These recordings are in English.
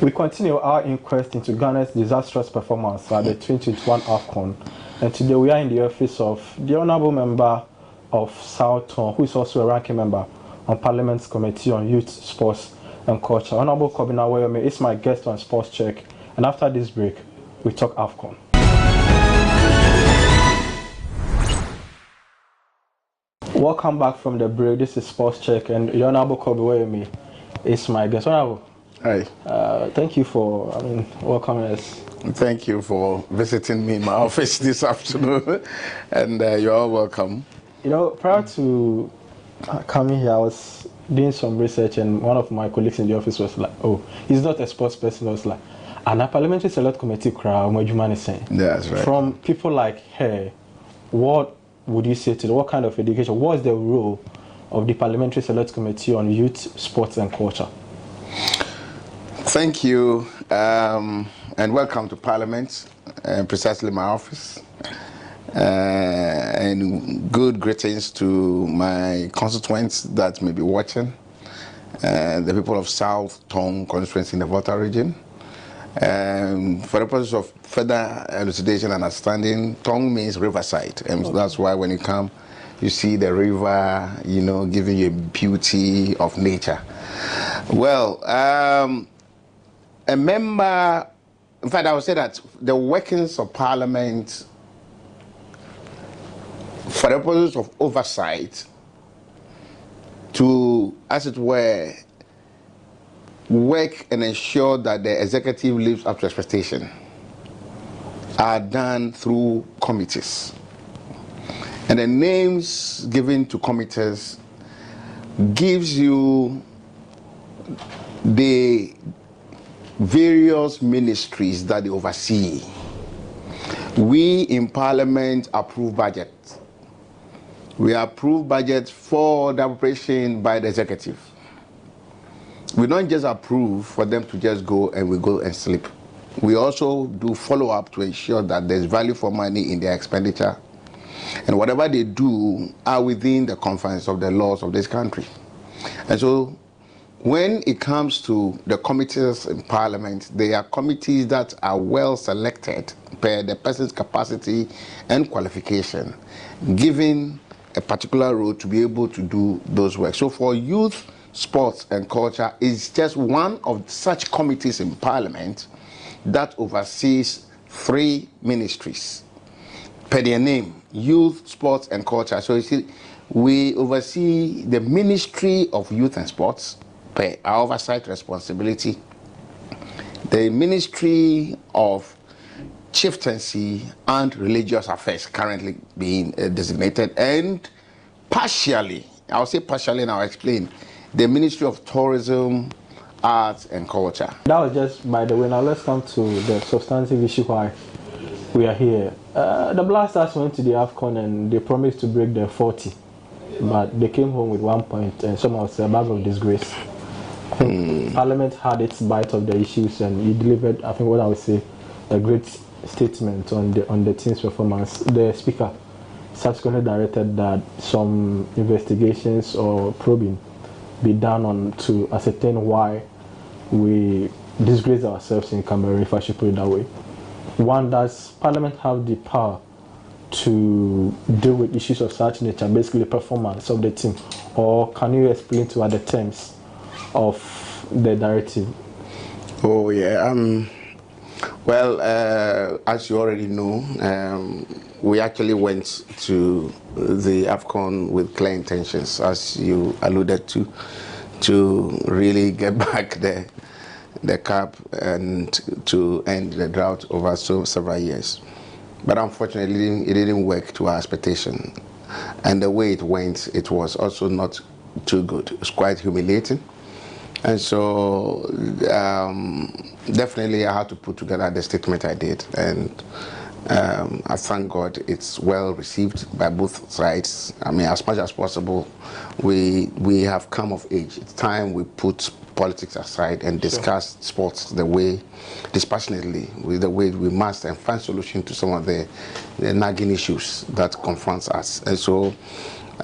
We continue our inquest into Ghana's disastrous performance at the 2021 AFCON, and today we are in the office of the Honourable Member of Southton, who is also a ranking member on Parliament's Committee on Youth, Sports and Culture. Honourable Kobina Weyome is my guest on Sports Check, and after this break, we talk AFCON. Welcome back from the break. This is Sports Check, and the Honourable Kobina Weyome is my guest. Honourable. Hi. Thank you for welcoming us. Thank you for visiting me in my office this afternoon, and you're all welcome. You know, prior to coming here, I was doing some research, and one of my colleagues in the office was like, "Oh, he's not a sports person." I was like, "And a parliamentary select committee crowd, what you is saying?" That's right. From people like her, what would you say to them? What kind of education? What is the role of the Parliamentary Select Committee on Youth, Sports and Culture? Thank you, and welcome to Parliament, precisely my office. And good greetings to my constituents that may be watching, the people of South Tongue constituency in the Volta region. For the purpose of further elucidation and understanding, Tongue means riverside, and that's why when you come, you see the river, you know, giving you beauty of nature. Well, a member, in fact, I would say that the workings of Parliament, for the purpose of oversight, to, as it were, work and ensure that the executive lives up to expectation, are done through committees. And the names given to committees gives you the various ministries that they oversee. We in Parliament approve budget. We approve budget for the appropriation by the executive. We don't just approve for them to just go and we go and sleep. We also do follow-up to ensure that there's value for money in their expenditure, and whatever they do are within the confines of the laws of this country. And so when it comes to the committees in Parliament, they are committees that are well selected per the person's capacity and qualification, given a particular role to be able to do those work. So for youth, sports and culture is just one of such committees in Parliament that oversees 3 ministries per their name: youth, sports and culture. So you see, we oversee the Ministry of Youth and Sports per our oversight responsibility, the Ministry of Chieftaincy and Religious Affairs currently being designated, and partially, I'll say partially and I'll explain, the Ministry of Tourism, Arts and Culture. That was just by the way. Now let's come to the substantive issue why we are here. The Blasters went to the AFCON and they promised to break the 40, but they came home with 1 point and somehow it's a bag of disgrace. Parliament had its bite of the issues and he delivered, I think what I would say, a great statement on the team's performance. The Speaker subsequently directed that some investigations or probing be done on to ascertain why we disgrace ourselves in Cameroon, if I should put it that way. One, does Parliament have the power to deal with issues of such nature, basically performance of the team, or can you explain to us the terms of the directive? Oh yeah, well, as you already know, we actually went to the AFCON with clear intentions, as you alluded to really get back the cup and to end the drought over several years. But unfortunately, it didn't work to our expectation. And the way it went, it was also not too good. It was quite humiliating. And so definitely I had to put together the statement I did. And I thank God it's well received by both sides. I mean, as much as possible, we have come of age. It's time we put politics aside and discuss sports the way, dispassionately, with the way we must, and find solution to some of the nagging issues that confronts us. And so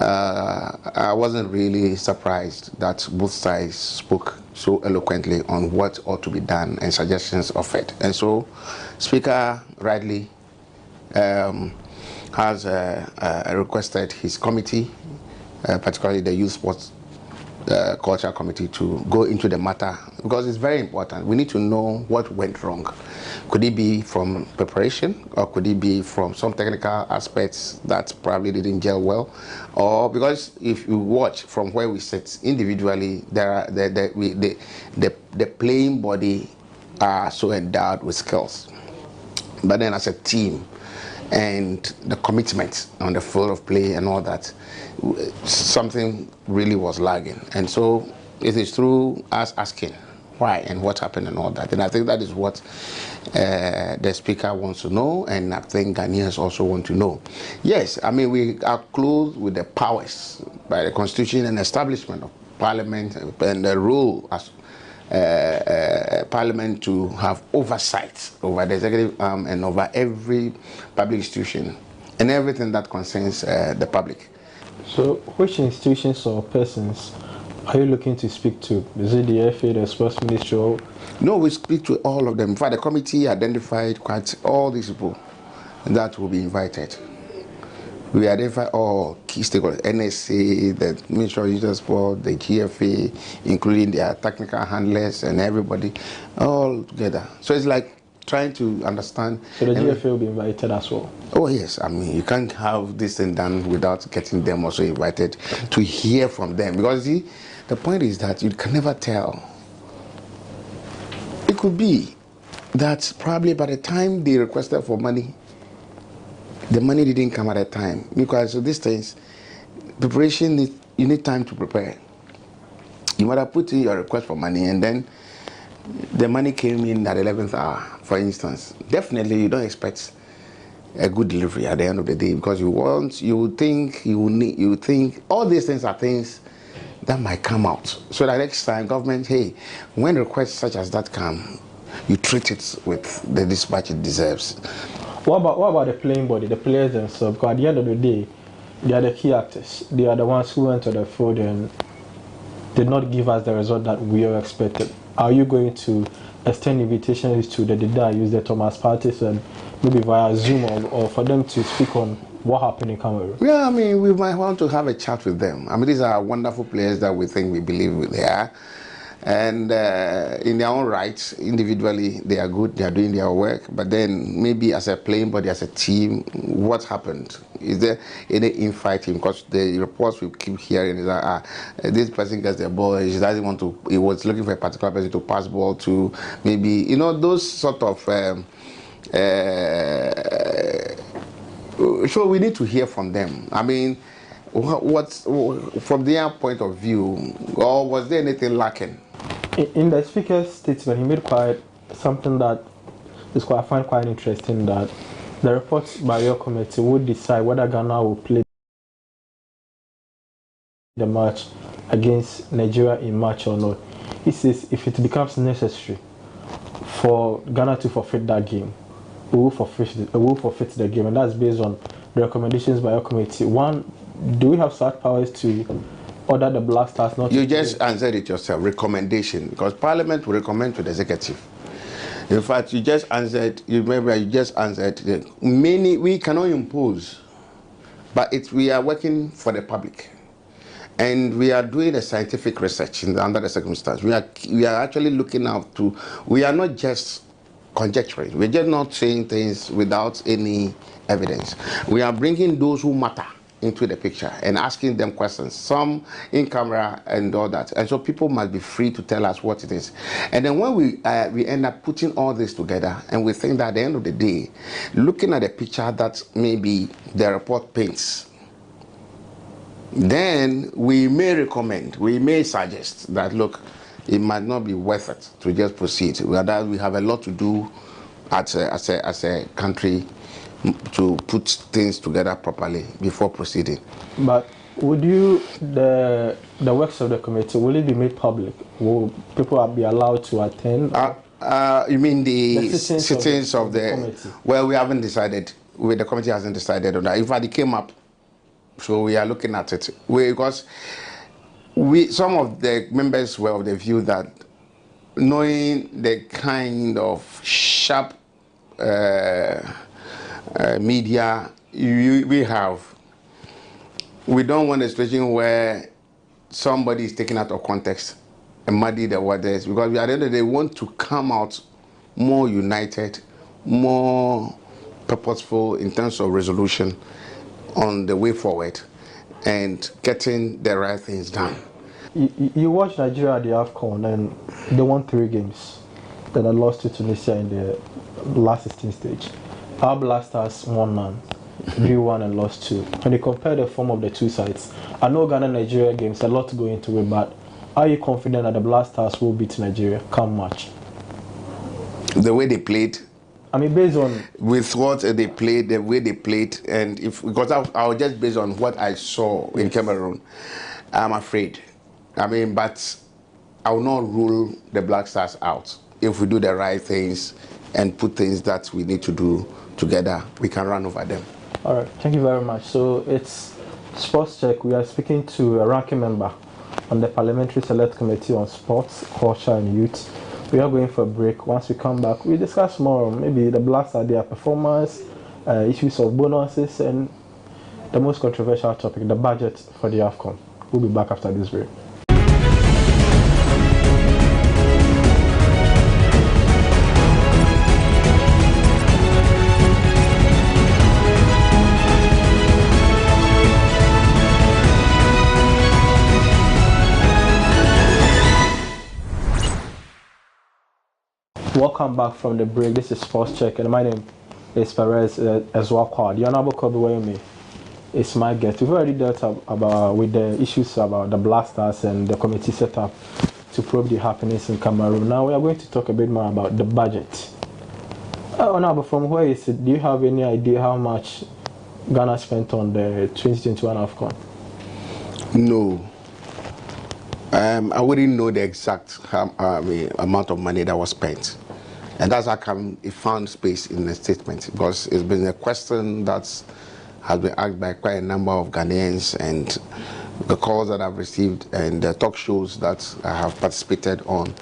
I wasn't really surprised that both sides spoke so eloquently on what ought to be done and suggestions of it. And so, Speaker rightly has requested his committee, particularly the Youth Sports Culture Committee, to go into the matter, because it's very important. We need to know what went wrong. Could it be from preparation, or could it be from some technical aspects that probably didn't gel well? Or because if you watch from where we sit individually, there are the playing body are so endowed with skills, but then as a team and the commitment on the field of play and all that, something really was lagging. And so it is through us asking why and what happened and all that. And I think that is what the Speaker wants to know, and I think Ghanaians also want to know. Yes, I mean, we are clothed with the powers by the Constitution and establishment of Parliament and the role as Parliament to have oversight over the executive arm and over every public institution and everything that concerns the public. So, which institutions or persons are you looking to speak to? Is it the FA, the Sports Ministry? Or? No, we speak to all of them. In fact, the committee identified quite all these people that will be invited. We identify all key stakeholders, NSA, the Ministry of Youth and Sport, the GFA, including their technical handlers and everybody, all together. So it's like trying to understand. So the GFA will be invited as well? Oh yes, I mean, you can't have this thing done without getting them also invited to hear from them. Because see, the point is that you can never tell. It could be that probably by the time they requested for money, the money didn't come at a time, because of these things, preparation, you need time to prepare. You might have put in your request for money and then the money came in at the 11th hour, for instance. Definitely you don't expect a good delivery at the end of the day, because you think all these things are things that might come out. So that next time government, hey, when requests such as that come, you treat it with the dispatch it deserves. What about the playing body, the players themselves? Because at the end of the day, they are the key actors. They are the ones who went to the field and did not give us the result that we all expected. Are you going to extend invitations to the Dida, use the Thomas parties, and maybe via Zoom, or for them to speak on what happened in Cameroon? Yeah, I mean, we might want to have a chat with them. I mean, these are wonderful players that we believe they are. And in their own rights, individually, they are good, they are doing their work. But then maybe as a playing body, as a team, what happened? Is there any infighting? Because the reports we keep hearing is that this person gets the ball, he doesn't want to, he was looking for a particular person to pass ball to, maybe, those sort of, so we need to hear from them. I mean, what's from their point of view, or was there anything lacking? In the Speaker's statement, he made something that I find quite interesting, that the reports by your committee would decide whether Ghana will play the match against Nigeria in March or not. He says if it becomes necessary for Ghana to forfeit that game, we will forfeit the game, and that's based on the recommendations by your committee. One, do we have such powers to order the Black Stars not to? You just answered it yourself, recommendation, because Parliament will recommend to the executive. In fact, you just answered, many, we cannot impose, but we are working for the public. And we are doing a scientific research under the circumstance. We are actually looking out to, we are not just conjecturing. We're just not saying things without any evidence. We are bringing those who matter into the picture and asking them questions, some in camera and all that. And so people must be free to tell us what it is. And then when we end up putting all this together, and we think that at the end of the day, looking at the picture that maybe the report paints, then we may recommend, we may suggest that, look, it might not be worth it to just proceed. Rather, we have a lot to do as a country to put things together properly before proceeding. But would you, the works of the committee, will it be made public? Will people be allowed to attend? You mean the sittings of the committee? Well, we haven't decided. The committee hasn't decided on that. In fact, it came up, so we are looking at it. Because some of the members were of the view that knowing the kind of sharp media we have, we don't want a situation where somebody is taken out of context and muddy the waters, because at the end of the day, we want to come out more united, more purposeful in terms of resolution on the way forward and getting the right things done. You watched Nigeria at the AFCON and they won 3 games. Then they lost to Tunisia in the last 16 stage. Our Blasters won none. Drew 1 and lost 2. When you compare the form of the two sides, I know Ghana and Nigeria games, a lot to go into it, but are you confident that the Blasters will beat Nigeria come March? The way they played, I mean, based on with what they played, the way they played, and because I was just based on what I saw in Cameroon, I'm afraid. I mean, but I will not rule the Black Stars out. If we do the right things and put things that we need to do together, we can run over them. All right, thank you very much. So it's Sports Check. We are speaking to a ranking member on the Parliamentary Select Committee on Sports, Culture and Youth. We are going for a break. Once we come back, we discuss more, maybe the Blacks are their performance, issues of bonuses, and the most controversial topic, the budget for the AFCON. We'll be back after this break. Welcome back from the break. This is Sports Check, and my name is Perez Ezwakwa. The Honorable Kobe is my guest. We've already dealt with the issues about the Blasters and the committee set up to probe the happenings in Cameroon. Now we are going to talk a bit more about the budget. Honorable, from where is it? Do you have any idea how much Ghana spent on the 2021 AFCON? No. I wouldn't know the exact amount of money that was spent. And that's how come it found space in the statement, because it's been a question that has been asked by quite a number of Ghanaians, and the calls that I've received and the talk shows that I have participated on,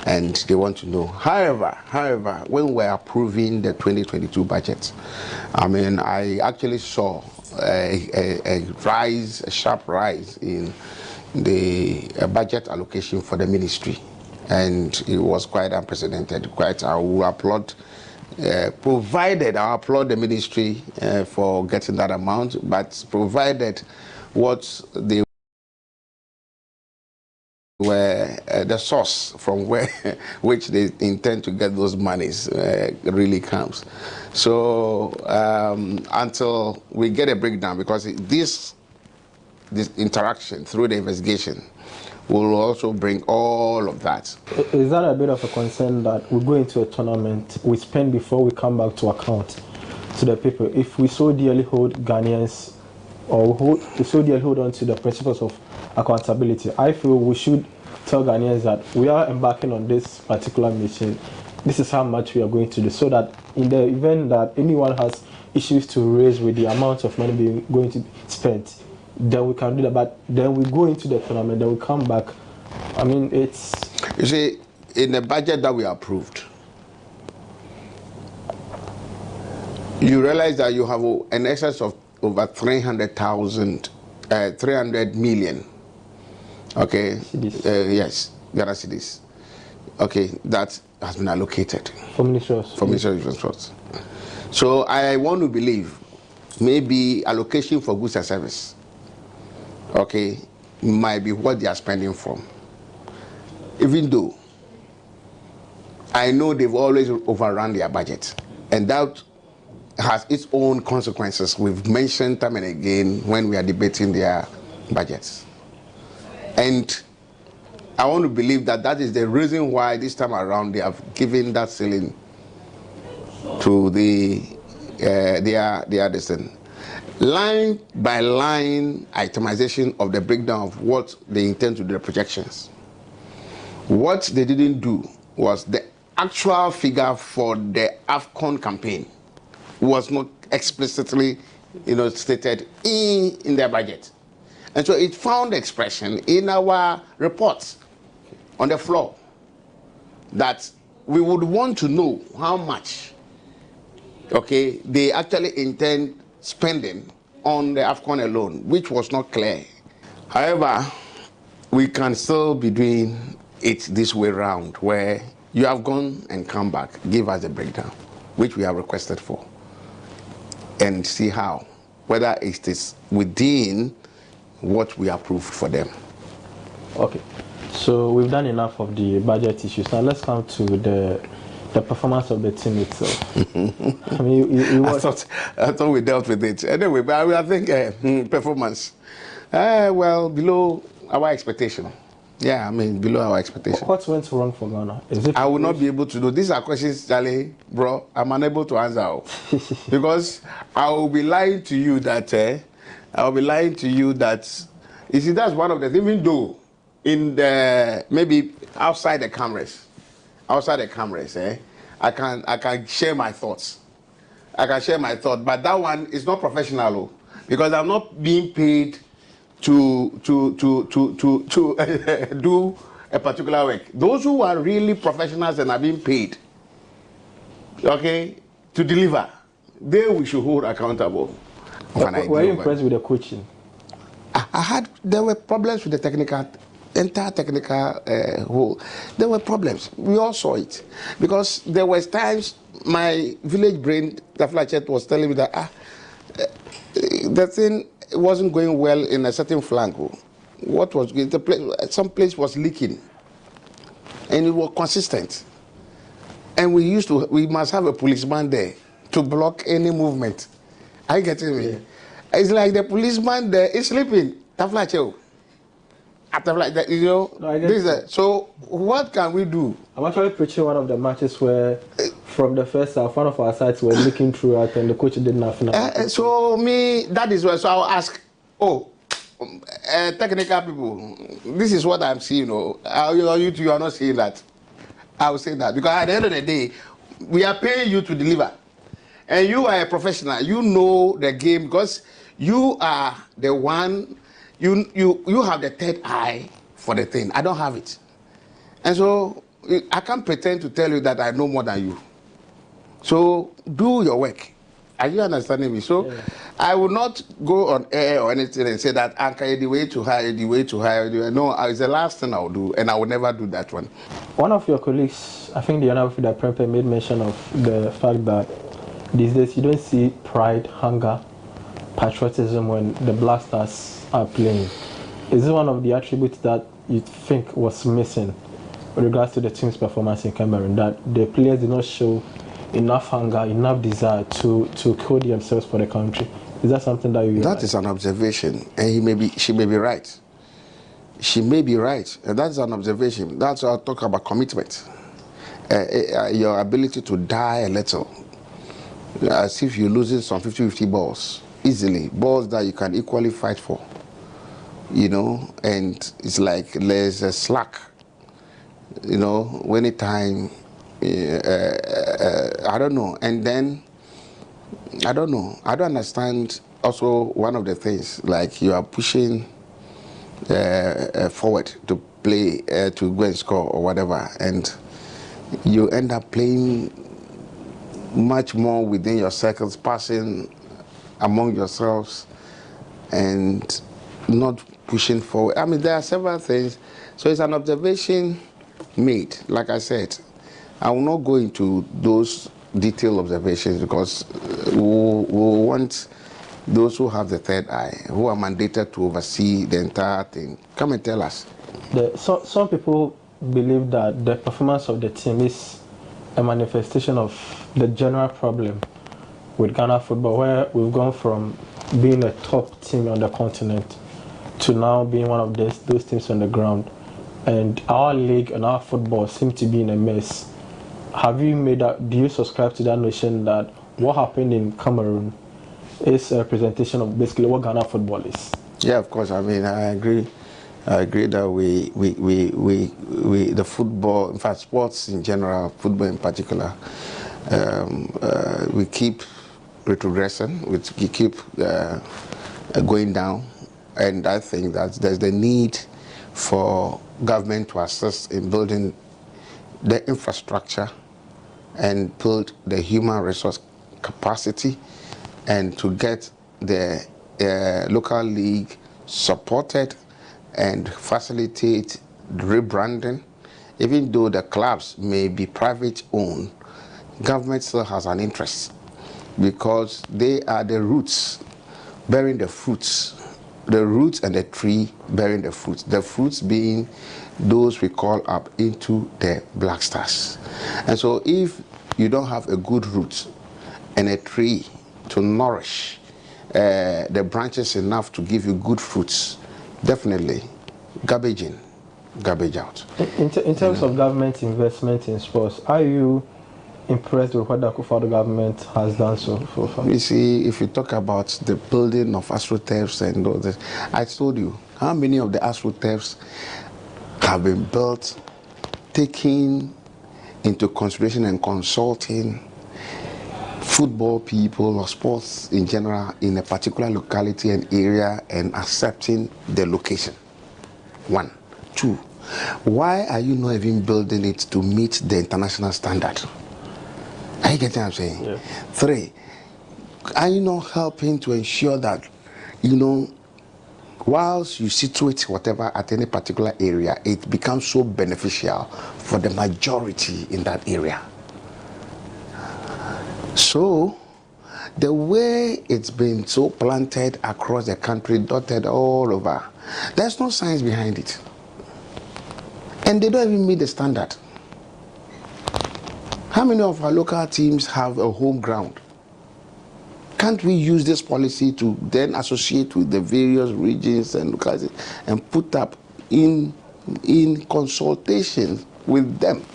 and they want to know. However, when we're approving the 2022 budget, I mean, I actually saw a sharp rise in the budget allocation for the ministry, and it was quite unprecedented. I will applaud, I applaud the ministry for getting that amount, but provided what they were the source from which they intend to get those monies really comes. So until we get a breakdown, because this interaction through the investigation will also bring all of that. Is that a bit of a concern that we go into a tournament, we spend before we come back to account to the people? If we so dearly hold Ghanaians, or we so dearly hold on to the principles of accountability, I feel we should tell Ghanaians that we are embarking on this particular mission. This is how much we are going to do, so that in the event that anyone has issues to raise with the amount of money going to be spent, then we can do that. But then we go into the tournament, then we come back. I mean, it's... You see, in the budget that we approved, you realize that you have an excess of over 300 million. Okay? Yes, Ghana cedis. Okay, that has been allocated. For Ministry of Sports. So I want to believe maybe allocation for goods and service, okay, might be what they are spending from. Even though I know they've always overrun their budget, and that has its own consequences. We've mentioned time and again when we are debating their budgets. And I want to believe that that is the reason why this time around they have given that ceiling to their destiny. Line by line itemization of the breakdown of what they intend to do, the projections. What they didn't do was the actual figure for the AFCON campaign was not explicitly, stated in their budget. And so it found expression in our reports on the floor. that we would want to know how much, okay, they actually intend spending on the AFCON alone, which was not clear. However, we can still be doing it this way round, where you have gone and come back, give us a breakdown, which we have requested for, and see how, whether it is within what we approved for them. Okay, so we've done enough of the budget issues. Now let's come to the performance of the team itself. I mean, I thought we dealt with it. Anyway, but I think performance, well, below our expectation. Yeah, I mean, below our expectation. What went wrong for Ghana? I will not be able to do. These are questions, Charlie, bro, I'm unable to answer. Because I will be lying to you that, you see, that's one of the, even though in the, maybe outside the cameras, I can share my thoughts. But that one is not professional, because I'm not being paid to do a particular work. Those who are really professionals and are being paid, okay, to deliver, we should hold accountable. Were you impressed with the coaching? There were problems with the entire technical whole. There were problems. We all saw it. Because there was times my village brain, Taflachet, was telling me that the thing wasn't going well in a certain flank. What was going? Some place was leaking, and it was consistent. And we must have a policeman there to block any movement. Are you getting me? Yeah. It's like the policeman there is sleeping. Taflachet. Like that, you know. No, so what can we do? I'm actually preaching one of the matches where, from the first half, one of our sides were leaking throughout, and the coach didn't have enough. So that is why. So I'll ask. Technical people, this is what I'm seeing. You are not seeing that. I will say that because at the end of the day, we are paying you to deliver, and you are a professional. You know the game because you are the one. You have the third eye for the thing. I don't have it. And so I can't pretend to tell you that I know more than you. So do your work. Are you understanding me? So yeah. I will not go on air or anything and say that Anka, the way to hire, the way to hire. No, it's the last thing I'll do, and I will never do that one. One of your colleagues, I think the Honorable Fida Prempe, made mention of the fact that these days you don't see pride, hunger, patriotism when the Blasters are playing. Is it one of the attributes that you think was missing with regards to the team's performance in Cameroon, that the players did not show enough hunger, enough desire to kill themselves for the country? Is that something that you... That is an observation, and she may be right. She may be right, and that's an observation. That's why I talk about commitment. Your ability to die a little, as if you're losing some 50-50 balls, easily, balls that you can equally fight for. You know, and it's like there's a slack, you know, anytime, I don't know. And then, I don't know. I don't understand also one of the things, like you are pushing forward to play, to go and score or whatever, and you end up playing much more within your circles, passing among yourselves, and not pushing forward. I mean, there are several things. So it's an observation made. Like I said, I will not go into those detailed observations because we want those who have the third eye, who are mandated to oversee the entire thing, come and tell us. Some people believe that the performance of the team is a manifestation of the general problem with Ghana football, where we've gone from being a top team on the continent to now being one of those teams on the ground, and our league and our football seem to be in a mess. Have you made that? Do you subscribe to that notion that what happened in Cameroon is a representation of basically what Ghana football is? Yeah, of course. I mean, I agree. I agree that we the football, in fact, sports in general, football in particular, we keep retrogressing. We keep going down. And I think that there's the need for government to assist in building the infrastructure and build the human resource capacity, and to get the local league supported and facilitate rebranding. Even though the clubs may be private owned, government still has an interest because they are the roots bearing the fruits, the roots and the tree bearing the fruits. The fruits being those we call up into the Black Stars. And so if you don't have a good root and a tree to nourish the branches enough to give you good fruits, definitely garbage in, garbage out. In terms of government investment in sports, are you impressed with what the Akufo-Addo government has done so far? You see, if you talk about the building of astroturfs and all this, I told you how many of the astroturfs have been built, taking into consideration and consulting football people or sports in general in a particular locality and area and accepting the location. 1. 2, why are you not even building it to meet the international standard? Are you getting what I'm saying? Yeah. 3, are you not helping to ensure that, whilst you situate whatever at any particular area, it becomes so beneficial for the majority in that area? So, the way it's been so planted across the country, dotted all over, there's no science behind it. And they don't even meet the standard. How many of our local teams have a home ground? Can't we use this policy to then associate with the various regions and localities and put up in consultation with them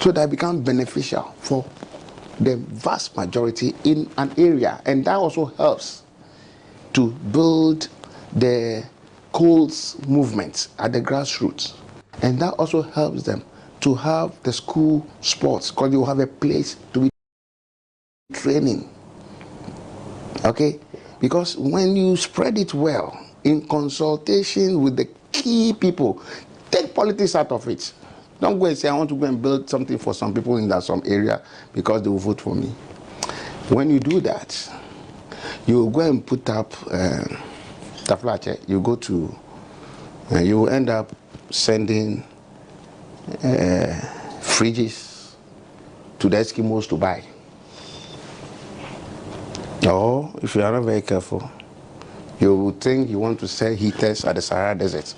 so that it becomes beneficial for the vast majority in an area? And that also helps to build the Colts movement at the grassroots. And that also helps them to have the school sports, because you have a place to be training. Okay? Because when you spread it well in consultation with the key people, take politics out of it. Don't go and say, I want to go and build something for some people in that some area because they will vote for me. When you do that, you go and put up Taflache, you go to, you will end up sending fridges to the Eskimos to buy. Or if you are not very careful, you will think you want to sell heaters at the Sahara Desert.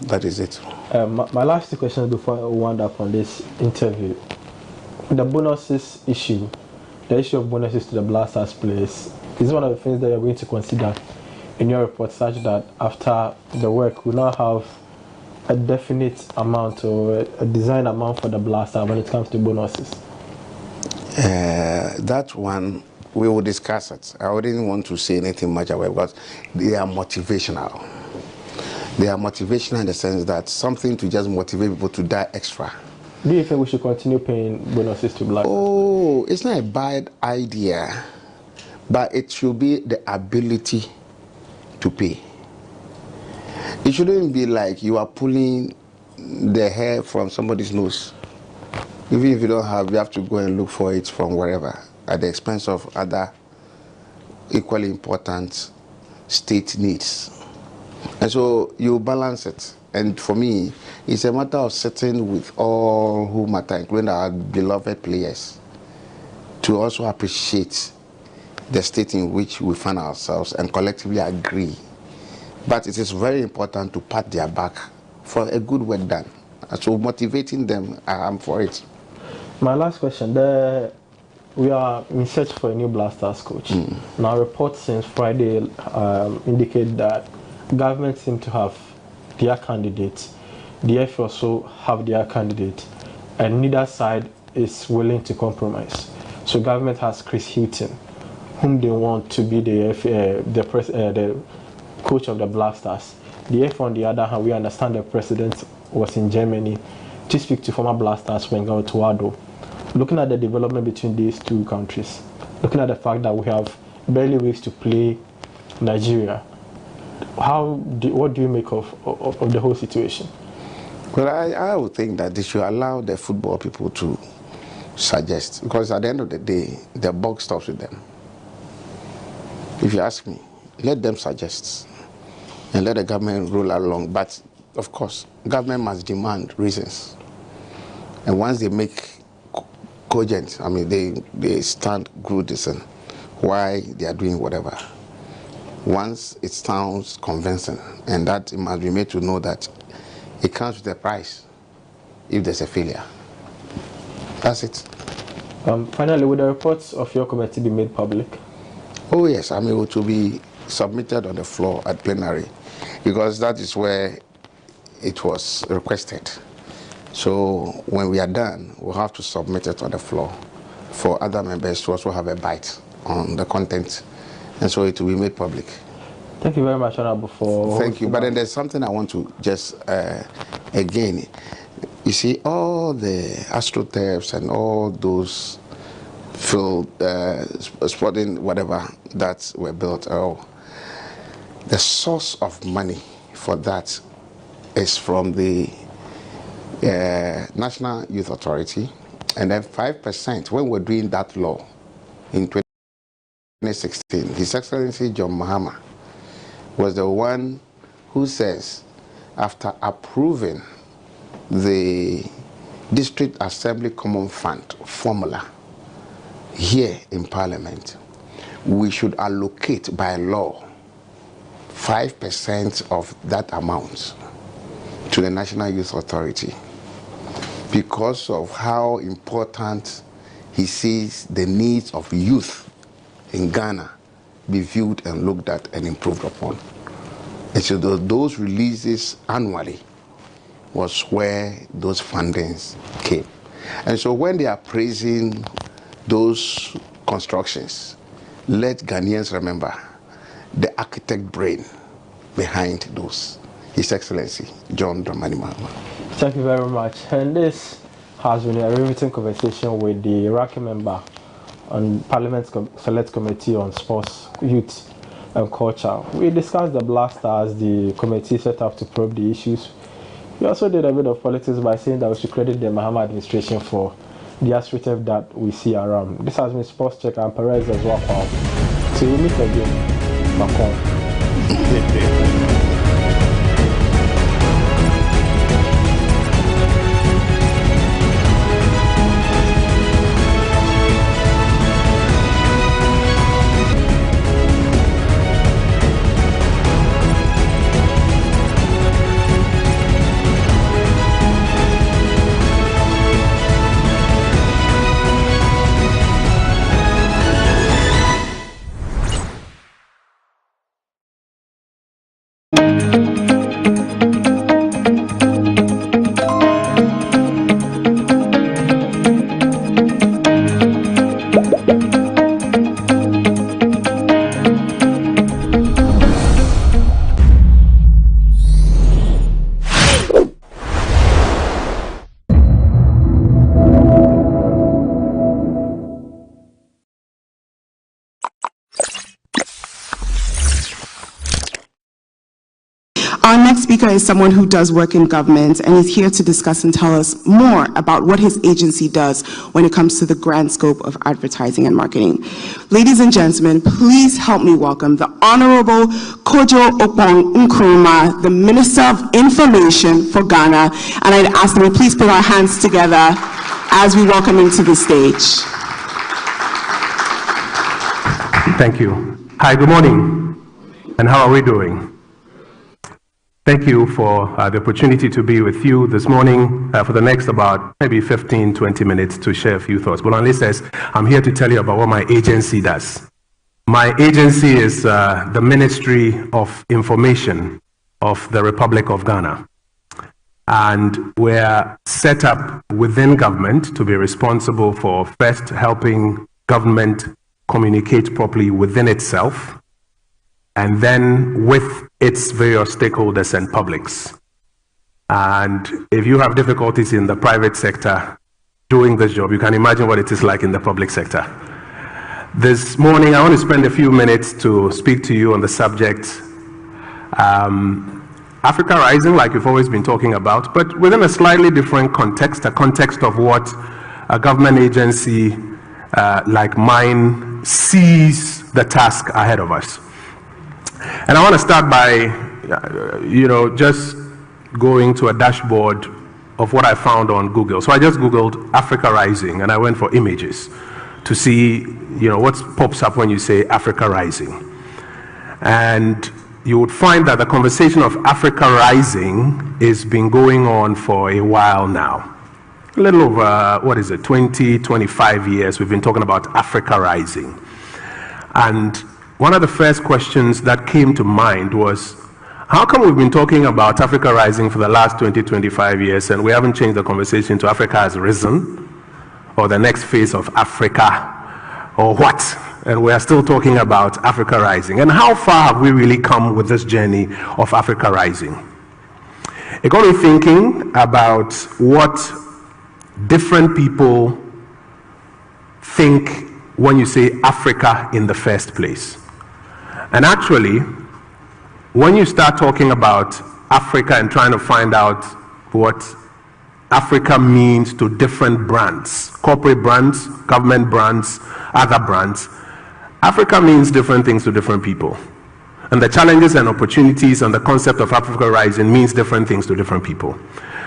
That is it. My last 2 questions before I wind up on this interview. The bonuses issue, the issue of bonuses to the Black Stars players, is one of the things that you're going to consider in your report, such that after the work we now have a definite amount or a design amount for the Black Stars when it comes to bonuses? That one we will discuss it. I wouldn't want to say anything much about it because they are motivational. They are motivational in the sense that something to just motivate people to die extra. Do you think we should continue paying bonuses to Black Stars? Oh, it's not a bad idea, but it should be the ability to pay. It shouldn't be like you are pulling the hair from somebody's nose. Even if you don't have, you have to go and look for it from wherever, at the expense of other equally important state needs. And so you balance it. And for me, it's a matter of sitting with all who matter, including our beloved players, to also appreciate the state in which we find ourselves and collectively agree. But it is very important to pat their back for a good work done. And so motivating them, I'm for it. My last question, we are in search for a new Black Stars coach. Now reports since Friday indicate that government seem to have their candidates, the FA also have their candidate, and neither side is willing to compromise. So government has Chris Hilton, whom they want to be the coach of the Black Stars. The FA, on the other hand, we understand the president was in Germany to speak to former Black Stars Weija Tuado. Looking at the development between these two countries, looking at the fact that we have barely weeks to play Nigeria, what do you make of the whole situation? Well, I would think that they should allow the football people to suggest, because at the end of the day, the buck stops with them. If you ask me, let them suggest and let the government roll along. But of course, government must demand reasons. And once they make cogent, I mean, they stand good reason why they are doing whatever. Once it sounds convincing, and that it must be made to know that it comes with a price if there's a failure. That's it. Finally, will the reports of your committee be made public? Oh yes, I mean, it will be submitted on the floor at plenary, because that is where it was requested. So when we are done, we'll have to submit it on the floor for other members to also have a bite on the content, and so it will be made public. Thank you very much, Honorable, for... Thank you. But then there's something I want to just, again, you see, all the astroturfs and all those field, sporting whatever that were built, the source of money for that is from the National Youth Authority, and then 5%, when we're doing that law in 2016, His Excellency John Mahama was the one who says, after approving the District Assembly Common Fund formula here in Parliament, we should allocate by law 5% of that amount to the National Youth Authority, because of how important he sees the needs of youth in Ghana be viewed and looked at and improved upon. And so those releases annually was where those fundings came. And so when they are praising those constructions, let Ghanaians remember the architect brain behind those, His Excellency John Dramani Mahama. Thank you very much. And this has been a riveting conversation with the ranking member on Parliament's Select Committee on Sports, Youth and Culture. We discussed the blasters, the committee set up to probe the issues. We also did a bit of politics by saying that we should credit the Mahama administration for the assertive that we see around. This has been Sports Check and Perez as well. So we meet again. Macron. Our next speaker is someone who does work in government, and he's here to discuss and tell us more about what his agency does when it comes to the grand scope of advertising and marketing. Ladies and gentlemen, please help me welcome the Honorable Kojo Okpong Nkrumah, the Minister of Information for Ghana, and I'd ask that we please put our hands together as we welcome him to the stage. Thank you. Hi, good morning, and how are we doing? Thank you for the opportunity to be with you this morning for the next about maybe 15, 20 minutes to share a few thoughts. But on says, I'm here to tell you about what my agency does. My agency is the Ministry of Information of the Republic of Ghana. And we're set up within government to be responsible for first helping government communicate properly within itself, and then with its various stakeholders and publics. And if you have difficulties in the private sector doing this job, you can imagine what it is like in the public sector. This morning, I want to spend a few minutes to speak to you on the subject Africa Rising, like we've always been talking about, but within a slightly different context, a context of what a government agency like mine sees the task ahead of us. And I want to start by, just going to a dashboard of what I found on Google. So I just Googled Africa Rising, and I went for images to see, what pops up when you say Africa Rising. And you would find that the conversation of Africa Rising has been going on for a while now. A little over, 20, 25 years we've been talking about Africa Rising. And one of the first questions that came to mind was, how come we've been talking about Africa Rising for the last 20, 25 years and we haven't changed the conversation to Africa has risen, or the next phase of Africa, or what? And we are still talking about Africa Rising. And how far have we really come with this journey of Africa Rising? It got me thinking about what different people think when you say Africa in the first place. And actually, when you start talking about Africa and trying to find out what Africa means to different brands, corporate brands, government brands, other brands, Africa means different things to different people. And the challenges and opportunities and the concept of Africa Rising means different things to different people.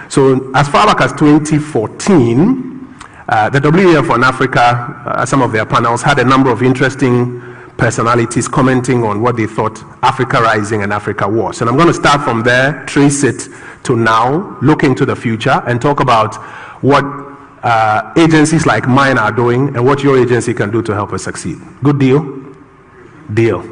So as far back as 2014, the WEF on Africa, some of their panels had a number of interesting personalities commenting on what they thought Africa Rising and Africa was. And I'm going to start from there, trace it to now, look into the future, and talk about what agencies like mine are doing and what your agency can do to help us succeed. Good deal? Deal.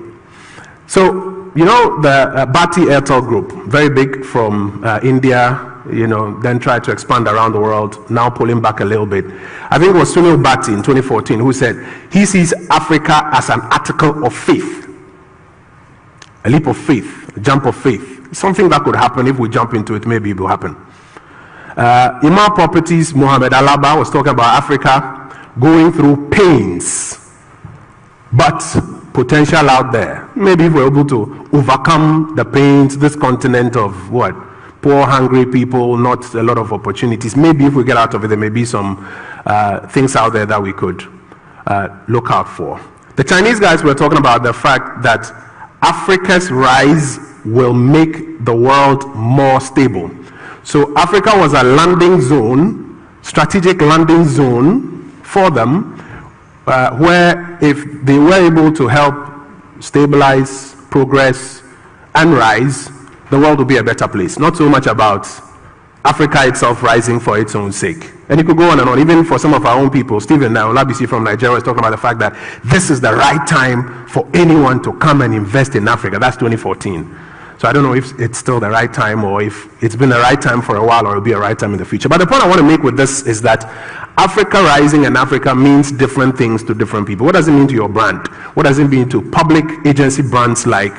So, the Bharti Airtel Group, very big from India, then tried to expand around the world, now pulling back a little bit. I think it was Sunil Bharti in 2014 who said he sees Africa as an article of faith, a leap of faith, a jump of faith, something that could happen. If we jump into it, maybe it will happen. Imam Properties, Mohammed Alaba was talking about Africa going through pains, but potential out there. Maybe if we're able to overcome the pains, this continent of what? Poor, hungry people, not a lot of opportunities. Maybe if we get out of it, there may be some things out there that we could look out for. The Chinese guys were talking about the fact that Africa's rise will make the world more stable. So Africa was a landing zone, strategic landing zone for them, where if they were able to help stabilize, progress, and rise, the world will be a better place. Not so much about Africa itself rising for its own sake. And it could go on and on. Even for some of our own people, Stephen Olabisi from Nigeria is talking about the fact that this is the right time for anyone to come and invest in Africa. That's 2014. So I don't know if it's still the right time or if it's been the right time for a while or it'll be a right time in the future. But the point I want to make with this is that Africa Rising and Africa means different things to different people. What does it mean to your brand? What does it mean to public agency brands like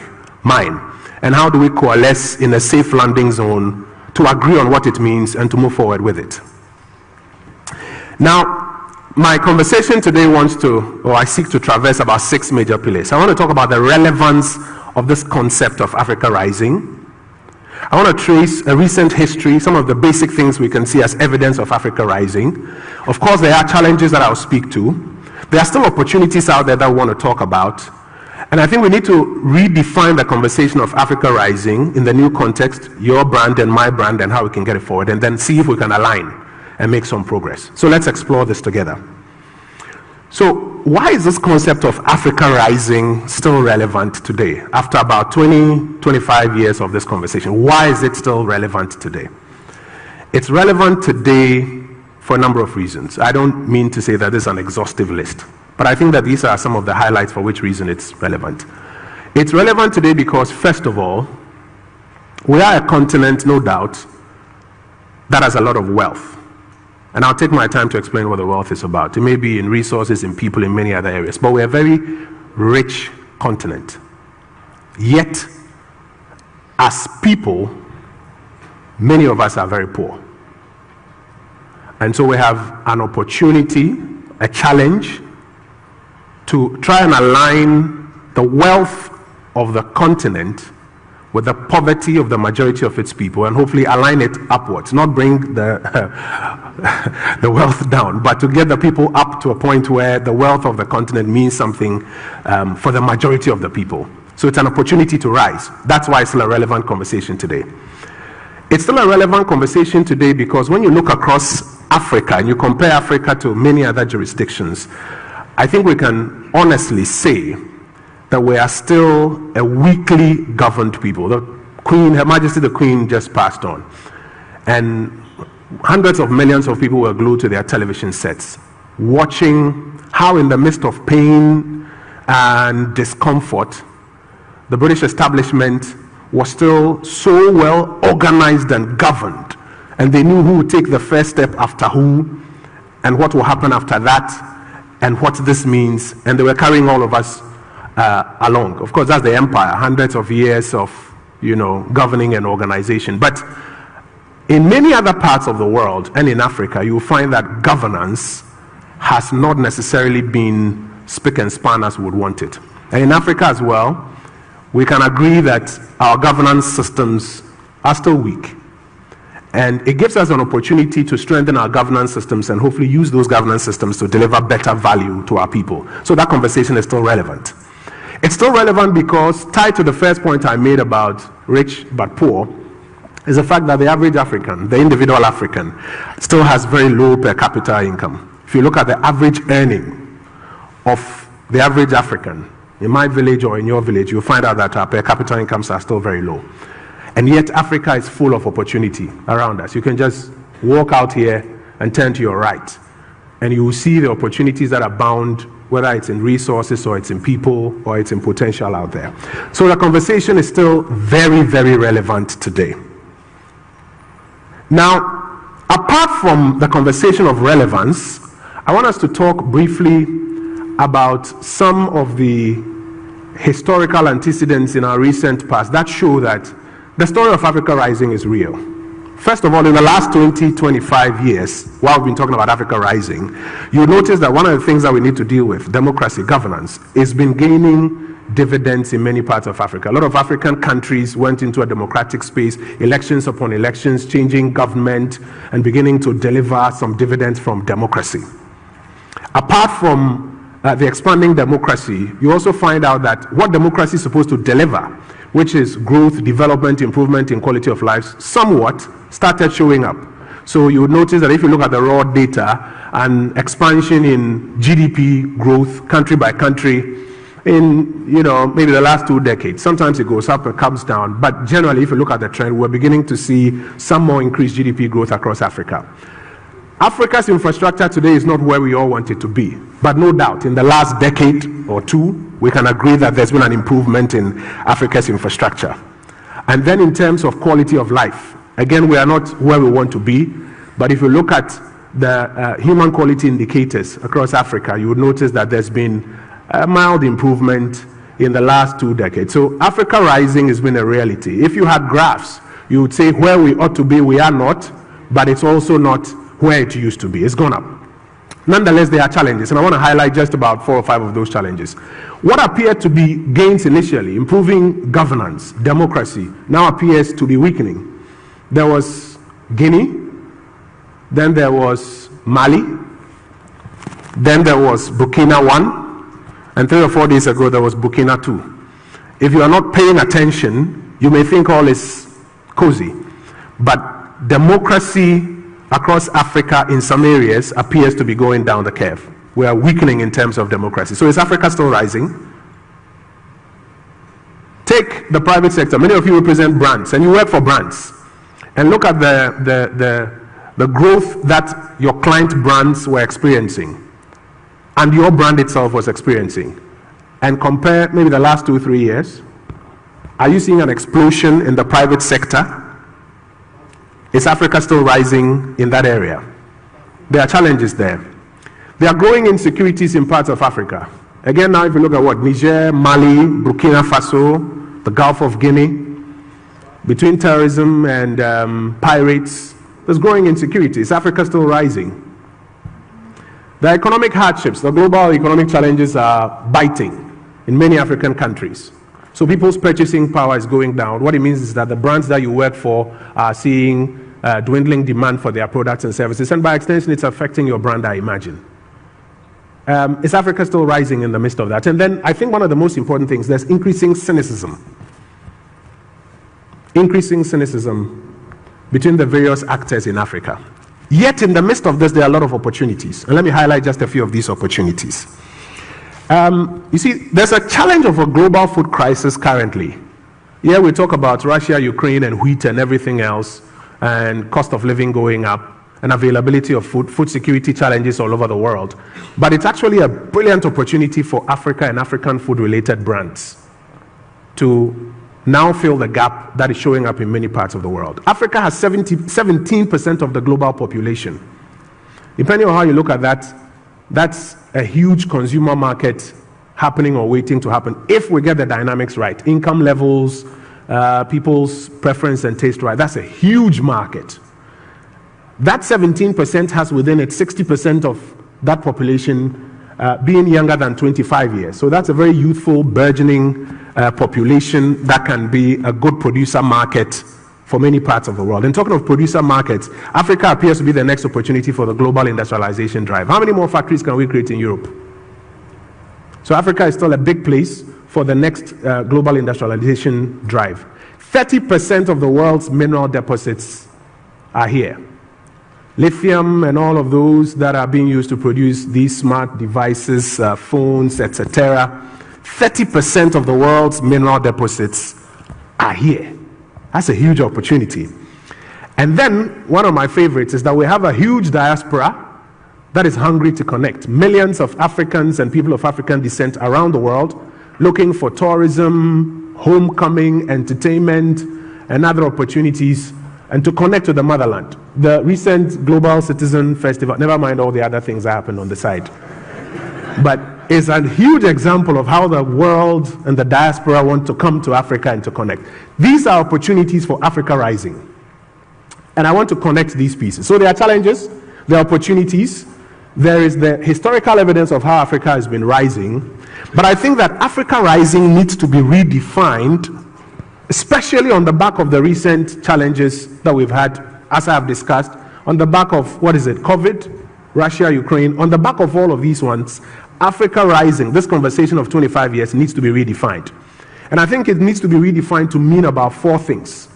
mine? And how do we coalesce in a safe landing zone to agree on what it means and to move forward with it? Now, my conversation today I seek to traverse about 6 major pillars. I want to talk about the relevance of this concept of Africa Rising. I want to trace a recent history, some of the basic things we can see as evidence of Africa Rising. Of course, there are challenges that I'll speak to. There are still opportunities out there that we want to talk about. And I think we need to redefine the conversation of Africa Rising in the new context, your brand and my brand, and how we can get it forward, and then see if we can align and make some progress. So let's explore this together. So why is this concept of Africa Rising still relevant today? After about 20, 25 years of this conversation, why is it still relevant today? It's relevant today for a number of reasons. I don't mean to say that this is an exhaustive list, but I think that these are some of the highlights for which reason it's relevant. It's relevant today because, first of all, we are a continent, no doubt, that has a lot of wealth. And I'll take my time to explain what the wealth is about. It may be in resources, in people, in many other areas, but we're a very rich continent. Yet, as people, many of us are very poor. And so we have an opportunity, a challenge, to try and align the wealth of the continent with the poverty of the majority of its people and hopefully align it upwards, not bring the, the wealth down, but to get the people up to a point where the wealth of the continent means something for the majority of the people. So it's an opportunity to rise. That's why it's still a relevant conversation today. It's still a relevant conversation today because when you look across Africa and you compare Africa to many other jurisdictions, I think we can honestly say that we are still a weakly governed people. The Queen, Her Majesty the Queen, just passed on. And hundreds of millions of people were glued to their television sets, watching how in the midst of pain and discomfort, the British establishment was still so well organized and governed. And they knew who would take the first step after who, and what will happen after that, and what this means. And they were carrying all of us along. Of course, that's the empire, hundreds of years of, governing and organization. But in many other parts of the world and in Africa, you will find that governance has not necessarily been spick and span as we would want it. And in Africa as well, we can agree that our governance systems are still weak. And it gives us an opportunity to strengthen our governance systems and hopefully use those governance systems to deliver better value to our people. So that conversation is still relevant. It's still relevant because, tied to the first point I made about rich but poor, is the fact that the average African, the individual African, still has very low per capita income. If you look at the average earning of the average African, in my village or in your village, you'll find out that our per capita incomes are still very low. And yet Africa is full of opportunity around us. You can just walk out here and turn to your right, and you will see the opportunities that abound, whether it's in resources or it's in people or it's in potential out there. So the conversation is still very, very relevant today. Now, apart from the conversation of relevance, I want us to talk briefly about some of the historical antecedents in our recent past that show that the story of Africa Rising is real. First of all, in the last 20-25 years, while we've been talking about Africa Rising, you'll notice that one of the things that we need to deal with, democracy, governance, has been gaining dividends in many parts of Africa. A lot of African countries went into a democratic space, elections upon elections, changing government, and beginning to deliver some dividends from democracy. Apart from the expanding democracy, you also find out that what democracy is supposed to deliver, which is growth, development, improvement in quality of life, somewhat started showing up. So you would notice that if you look at the raw data and expansion in GDP growth, country by country, in maybe the last 2 decades, sometimes it goes up, it comes down, but generally, if you look at the trend, we're beginning to see some more increased GDP growth across Africa. Africa's infrastructure today is not where we all want it to be, but no doubt in the last decade or two, we can agree that there's been an improvement in Africa's infrastructure. And then in terms of quality of life, again, we are not where we want to be, but if you look at the human quality indicators across Africa, you would notice that there's been a mild improvement in the last 2 decades. So Africa Rising has been a reality. If you had graphs, you would say where we ought to be, we are not, but it's also not where it used to be. It's gone up. Nonetheless, there are challenges, and I want to highlight just about 4 or 5 of those challenges. What appeared to be gains initially, improving governance, democracy, now appears to be weakening. There was Guinea, then there was Mali, then there was Burkina 1, and 3 or 4 days ago there was Burkina 2. If you are not paying attention, you may think all is cozy, but democracy across Africa in some areas appears to be going down the curve. We are weakening in terms of democracy. So is Africa still rising? Take the private sector. Many of you represent brands and you work for brands. And look at the growth that your client brands were experiencing and your brand itself was experiencing. And compare maybe the last 2-3 years. Are you seeing an explosion in the private sector? Is Africa still rising in that area? There are challenges there. There are growing insecurities in parts of Africa. Again, now if you look at what? Niger, Mali, Burkina Faso, the Gulf of Guinea, between terrorism and pirates, there's growing insecurity. Is Africa still rising? The economic hardships, the global economic challenges are biting in many African countries. So people's purchasing power is going down. What it means is that the brands that you work for are seeing dwindling demand for their products and services, and by extension, it's affecting your brand, I imagine. Is Africa still rising in the midst of that? And then I think one of the most important things, there's increasing cynicism. Increasing cynicism between the various actors in Africa. Yet in the midst of this, there are a lot of opportunities. And let me highlight just a few of these opportunities. You see, there's a challenge of a global food crisis currently. Here we talk about Russia, Ukraine, and wheat and everything else, and cost of living going up, and availability of food security challenges all over the world. But it's actually a brilliant opportunity for Africa and African food-related brands to now fill the gap that is showing up in many parts of the world. Africa has 17% of the global population. Depending on how you look at that, that's a huge consumer market happening or waiting to happen if we get the dynamics right. Income levels, people's preference and taste right. That's a huge market. That 17% has within it 60% of that population being younger than 25 years. So that's a very youthful, burgeoning population that can be a good producer market for many parts of the world. And talking of producer markets, Africa appears to be the next opportunity for the global industrialization drive. How many more factories can we create in Europe? So Africa is still a big place for the next global industrialization drive. 30% of the world's mineral deposits are here. Lithium and all of those that are being used to produce these smart devices, phones, etc. 30% of the world's mineral deposits are here. That's a huge opportunity. And then one of my favorites is that we have a huge diaspora that is hungry to connect. Millions of Africans and people of African descent around the world looking for tourism, homecoming, entertainment, and other opportunities, and to connect to the motherland. The recent Global Citizen Festival, never mind all the other things that happened on the side, but it's a huge example of how the world and the diaspora want to come to Africa and to connect. These are opportunities for Africa rising. And I want to connect these pieces. So there are challenges, there are opportunities, there is the historical evidence of how Africa has been rising, but I think that Africa rising needs to be redefined, especially on the back of the recent challenges that we've had, as I have discussed, on the back of, COVID, Russia, Ukraine, on the back of all of these ones, Africa rising, this conversation of 25 years needs to be redefined. And I think it needs to be redefined to mean about four things.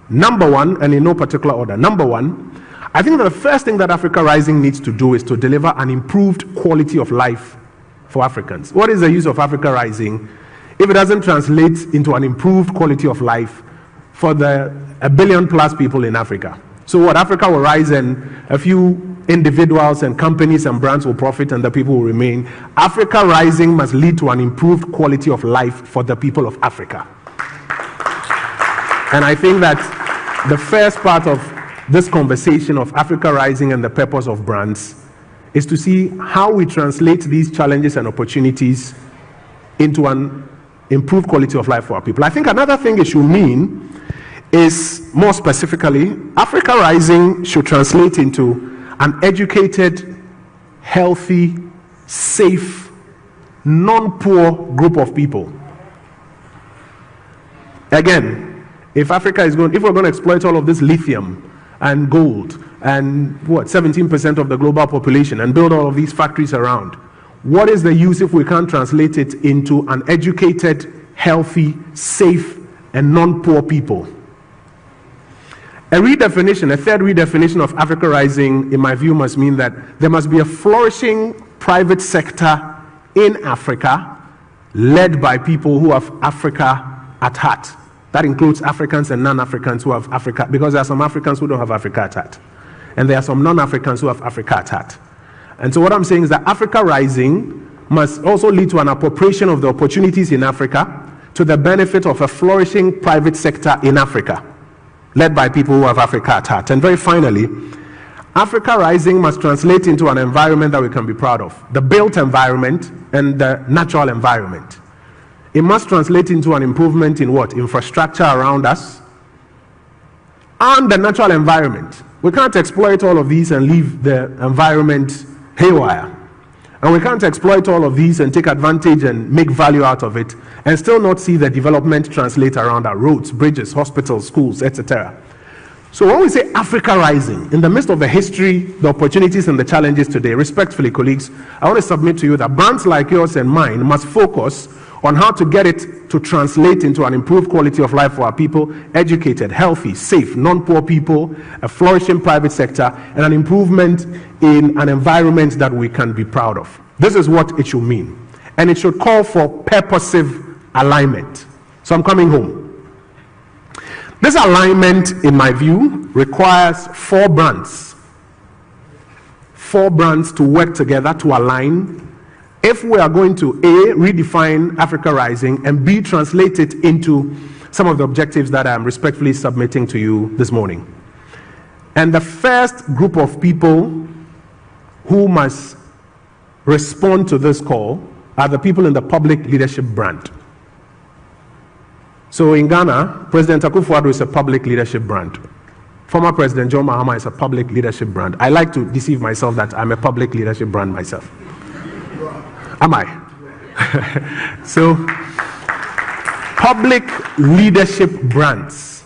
Number one, and in no particular order, number one, I think that the first thing that Africa rising needs to do is to deliver an improved quality of life for Africans. What is the use of Africa rising if it doesn't translate into an improved quality of life for the 1 billion plus people in Africa? So what, Africa will rise and a few individuals and companies and brands will profit and the people will remain. Africa rising must lead to an improved quality of life for the people of Africa. And I think that the first part of this conversation of Africa rising and the purpose of brands is to see how we translate these challenges and opportunities into an improved quality of life for our people. I think another thing it should mean is, more specifically, Africa rising should translate into an educated, healthy, safe, non-poor group of people. Again, if we're going to exploit all of this lithium and gold and 17% of the global population and build all of these factories around, what is the use if we can't translate it into an educated, healthy, safe, and non-poor people? A third redefinition of Africa rising, in my view, must mean that there must be a flourishing private sector in Africa led by people who have Africa at heart. That includes Africans and non-Africans who have Africa, because there are some Africans who don't have Africa at heart. And there are some non-Africans who have Africa at heart. And so what I'm saying is that Africa rising must also lead to an appropriation of the opportunities in Africa to the benefit of a flourishing private sector in Africa, led by people who have Africa at heart. And very finally, Africa rising must translate into an environment that we can be proud of. The built environment and the natural environment. It must translate into an improvement in infrastructure around us and the natural environment. We can't exploit all of these and leave the environment haywire. And we can't exploit all of these and take advantage and make value out of it and still not see the development translate around our roads, bridges, hospitals, schools, etc. So when we say Africa Rising, in the midst of the history, the opportunities and the challenges today, respectfully, colleagues, I want to submit to you that brands like yours and mine must focus on how to get it to translate into an improved quality of life for our people, educated, healthy, safe, non-poor people, a flourishing private sector, and an improvement in an environment that we can be proud of. This is what it should mean. And it should call for purposive alignment. So I'm coming home. This alignment, in my view, requires four brands to work together to align if we are going to A, redefine Africa Rising, and B, translate it into some of the objectives that I'm respectfully submitting to you this morning. And the first group of people who must respond to this call are the people in the public leadership brand. So in Ghana, President Akufo-Addo is a public leadership brand. Former President John Mahama is a public leadership brand. I like to deceive myself that I'm a public leadership brand myself. Am I? So, public leadership brands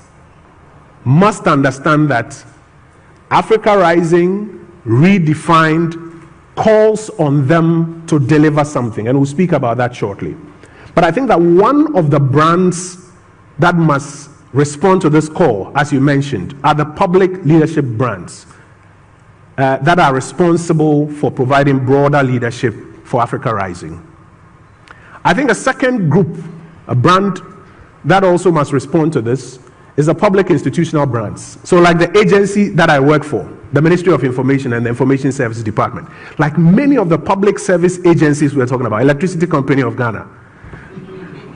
must understand that Africa Rising, redefined, calls on them to deliver something, and we'll speak about that shortly. But I think that one of the brands that must respond to this call, as you mentioned, are the public leadership brands that are responsible for providing broader leadership for Africa Rising. I think a second group, a brand that also must respond to this, is the public institutional brands. So like the agency that I work for, the Ministry of Information and the Information Services Department, like many of the public service agencies we're talking about, Electricity Company of Ghana,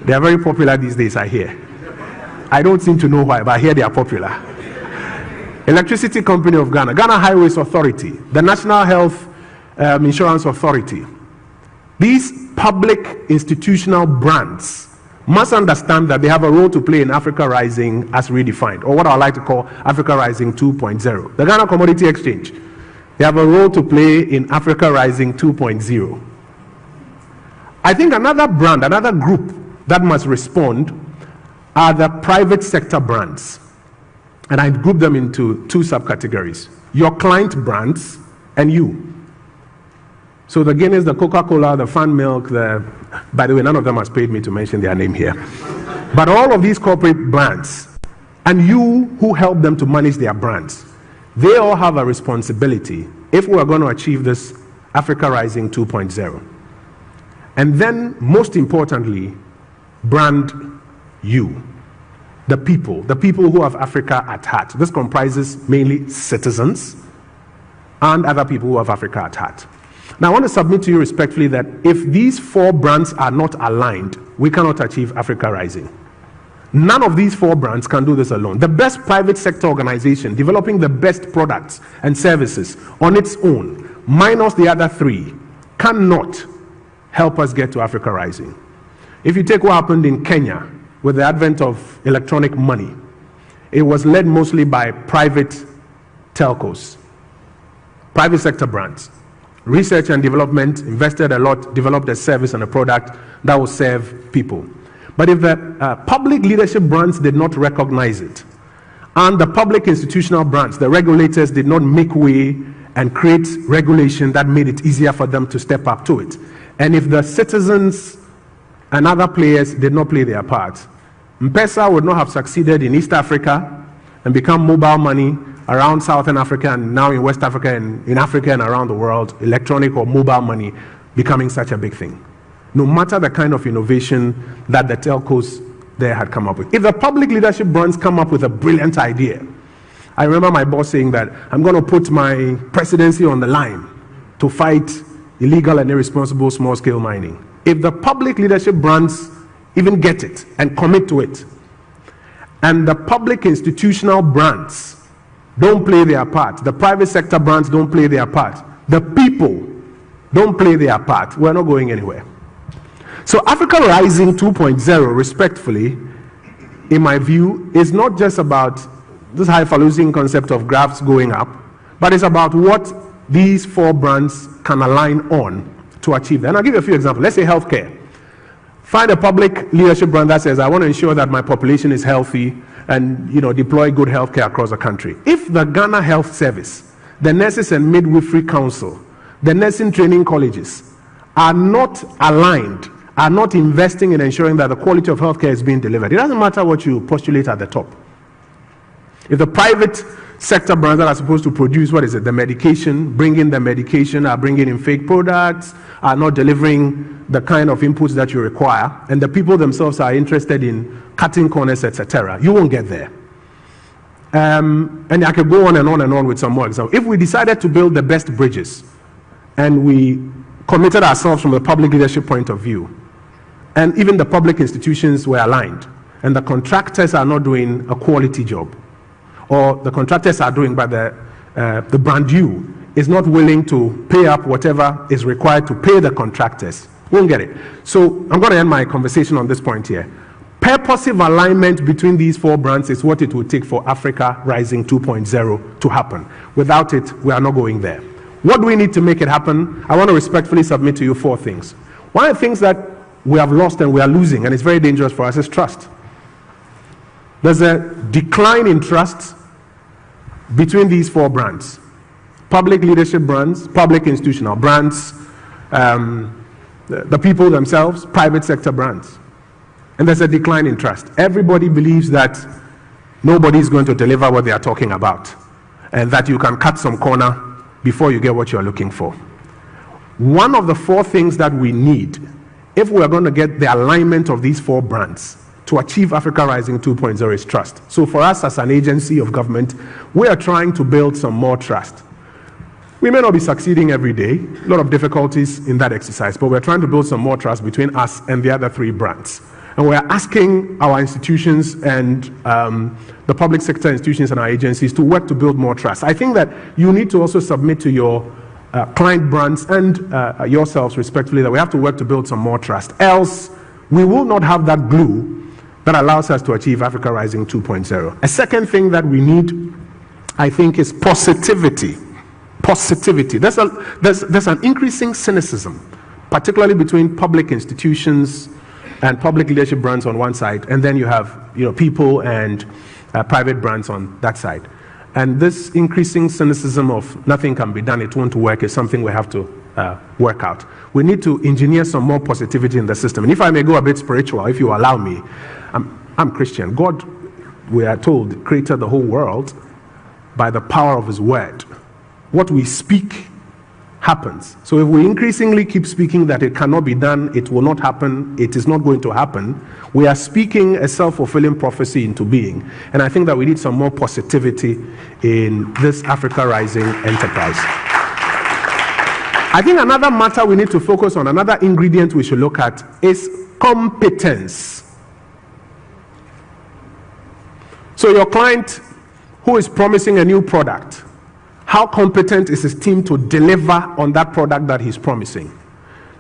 they are very popular these days, I hear. I don't seem to know why, but I hear they are popular. Electricity Company of Ghana, Ghana Highways Authority, the National Health Insurance Authority. These public institutional brands must understand that they have a role to play in Africa Rising as redefined, or what I like to call Africa Rising 2.0. The Ghana Commodity Exchange, they have a role to play in Africa Rising 2.0. I think another brand, another group that must respond are the private sector brands. And I group them into two subcategories: your client brands and you. So the Guinness, the Coca-Cola, the Fan Milk, by the way, none of them has paid me to mention their name here. But all of these corporate brands, and you who help them to manage their brands, they all have a responsibility if we are going to achieve this Africa Rising 2.0. And then, most importantly, brand you, the people who have Africa at heart. This comprises mainly citizens and other people who have Africa at heart. Now, I want to submit to you respectfully that if these four brands are not aligned, we cannot achieve Africa Rising. None of these four brands can do this alone. The best private sector organization developing the best products and services on its own, minus the other three, cannot help us get to Africa Rising. If you take what happened in Kenya with the advent of electronic money, it was led mostly by private telcos, private sector brands. Research and development invested a lot, developed a service and a product that will serve people. But if the public leadership brands did not recognize it, and the public institutional brands, the regulators, did not make way and create regulation that made it easier for them to step up to it, and if the citizens and other players did not play their part, M-Pesa would not have succeeded in East Africa and become mobile money around Southern Africa and now in West Africa and in Africa and around the world, electronic or mobile money becoming such a big thing. No matter the kind of innovation that the telcos there had come up with. If the public leadership brands come up with a brilliant idea, I remember my boss saying that I'm going to put my presidency on the line to fight illegal and irresponsible small-scale mining. If the public leadership brands even get it and commit to it, and the public institutional brands don't play their part, the private sector brands don't play their part, the people don't play their part, we're not going anywhere. So Africa Rising 2.0, respectfully, in my view, is not just about this highfalutin concept of graphs going up, but it's about what these four brands can align on to achieve that. And I'll give you a few examples. Let's say healthcare. Find a public leadership brand that says, I want to ensure that my population is healthy and deploy good healthcare across the country. If the Ghana Health Service, the Nurses and Midwifery Council, the nursing training colleges are not aligned, are not investing in ensuring that the quality of healthcare is being delivered, it doesn't matter what you postulate at the top. If the private sector brands that are supposed to produce, the medication, bring in the medication, are bringing in fake products, are not delivering the kind of inputs that you require, and the people themselves are interested in cutting corners, etc., you won't get there. And I could go on and on with some more examples. If we decided to build the best bridges, and we committed ourselves from the public leadership point of view, and even the public institutions were aligned, and the contractors are not doing a quality job, or the contractors are doing, but the brand due is not willing to pay up whatever is required to pay the contractors, we won't get it. So I'm going to end my conversation on this point here. Purposive alignment between these four brands is what it will take for Africa Rising 2.0 to happen. Without it, we are not going there. What do we need to make it happen? I want to respectfully submit to you four things. One of the things that we have lost and we are losing, and it's very dangerous for us, is trust. There's a decline in trust between these four brands. Public leadership brands, public institutional brands, the people themselves, private sector brands. And there's a decline in trust. Everybody believes that nobody is going to deliver what they are talking about, and that you can cut some corner before you get what you're looking for. One of the four things that we need, if we're going to get the alignment of these four brands to achieve Africa Rising 2.0, is trust. So for us as an agency of government, we are trying to build some more trust. We may not be succeeding every day, a lot of difficulties in that exercise, but we're trying to build some more trust between us and the other three brands. And we're asking our institutions and the public sector institutions and our agencies to work to build more trust. I think that you need to also submit to your client brands and yourselves respectfully that we have to work to build some more trust. Else, we will not have that glue that allows us to achieve Africa Rising 2.0. A second thing that we need, I think, is positivity. Positivity. There's an increasing cynicism, particularly between public institutions and public leadership brands on one side, and then you have people and private brands on that side. And this increasing cynicism of nothing can be done, it won't work, is something we have to work out. We need to engineer some more positivity in the system. And if I may go a bit spiritual, if you allow me, I'm Christian. God, we are told, created the whole world by the power of his word. What we speak happens. So if we increasingly keep speaking that it cannot be done, it will not happen, it is not going to happen, we are speaking a self-fulfilling prophecy into being. And I think that we need some more positivity in this Africa Rising enterprise. I think another matter we need to focus on, another ingredient we should look at, is competence. So your client who is promising a new product, how competent is his team to deliver on that product that he's promising?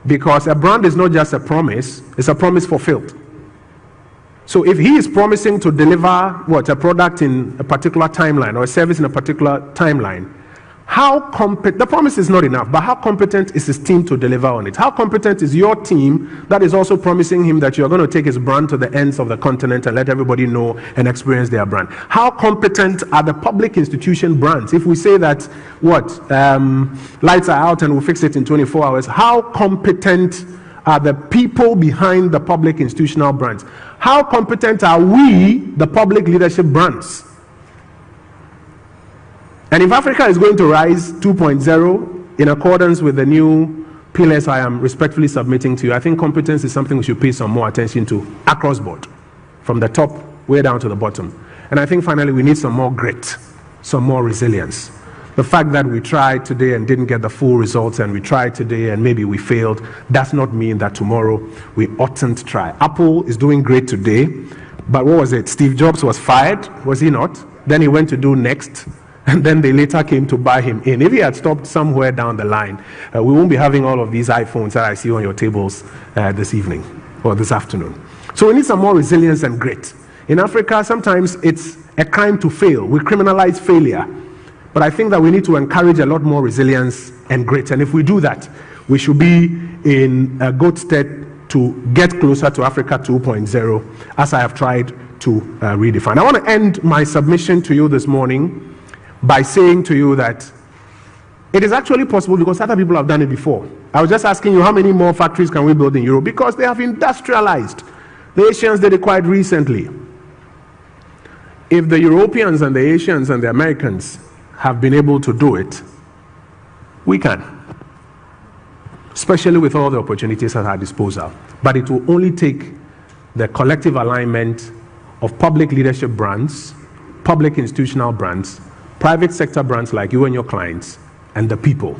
Because a brand is not just a promise, it's a promise fulfilled. So if he is promising to deliver a product in a particular timeline or a service in a particular timeline, the promise is not enough, but how competent is his team to deliver on it? How competent is your team that is also promising him that you're going to take his brand to the ends of the continent and let everybody know and experience their brand? How competent are the public institution brands? If we say that, lights are out and we'll fix it in 24 hours, how competent are the people behind the public institutional brands? How competent are we, the public leadership brands? And if Africa is going to rise 2.0 in accordance with the new pillars I am respectfully submitting to you, I think competence is something we should pay some more attention to across board, from the top way down to the bottom. And I think finally we need some more grit, some more resilience. The fact that we tried today and didn't get the full results, and we tried today and maybe we failed, does not mean that tomorrow we oughtn't try. Apple is doing great today, but what was it? Steve Jobs was fired, was he not? Then he went to do Next. And then they later came to buy him in. If he had stopped somewhere down the line, we won't be having all of these iPhones that I see on your tables this evening or this afternoon. So we need some more resilience and grit. In Africa, sometimes it's a crime to fail. We criminalize failure. But I think that we need to encourage a lot more resilience and grit. And if we do that, we should be in good stead to get closer to Africa 2.0, as I have tried to redefine. I want to end my submission to you this morning by saying to you that it is actually possible because other people have done it before. I was just asking you, how many more factories can we build in Europe? Because they have industrialized. The Asians did it quite recently. If the Europeans and the Asians and the Americans have been able to do it, we can. Especially with all the opportunities at our disposal. But it will only take the collective alignment of public leadership brands, public institutional brands, private sector brands like you and your clients, and the people.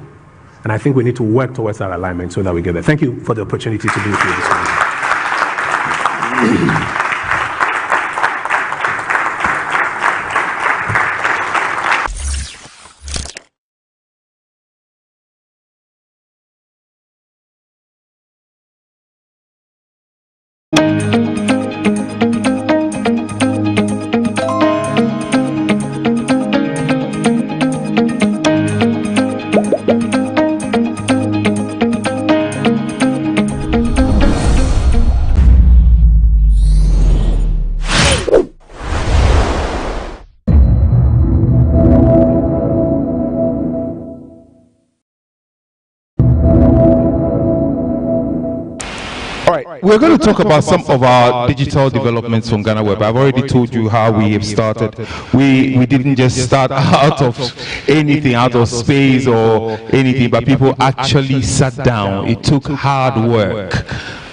And I think we need to work towards that alignment so that we get there. Thank you for the opportunity to be with you this morning. We're going to talk about some of our digital developments from GhanaWeb. I've already told you how we have started. We didn't just start out of anything, out of space or anything, but people actually sat down. It took hard work.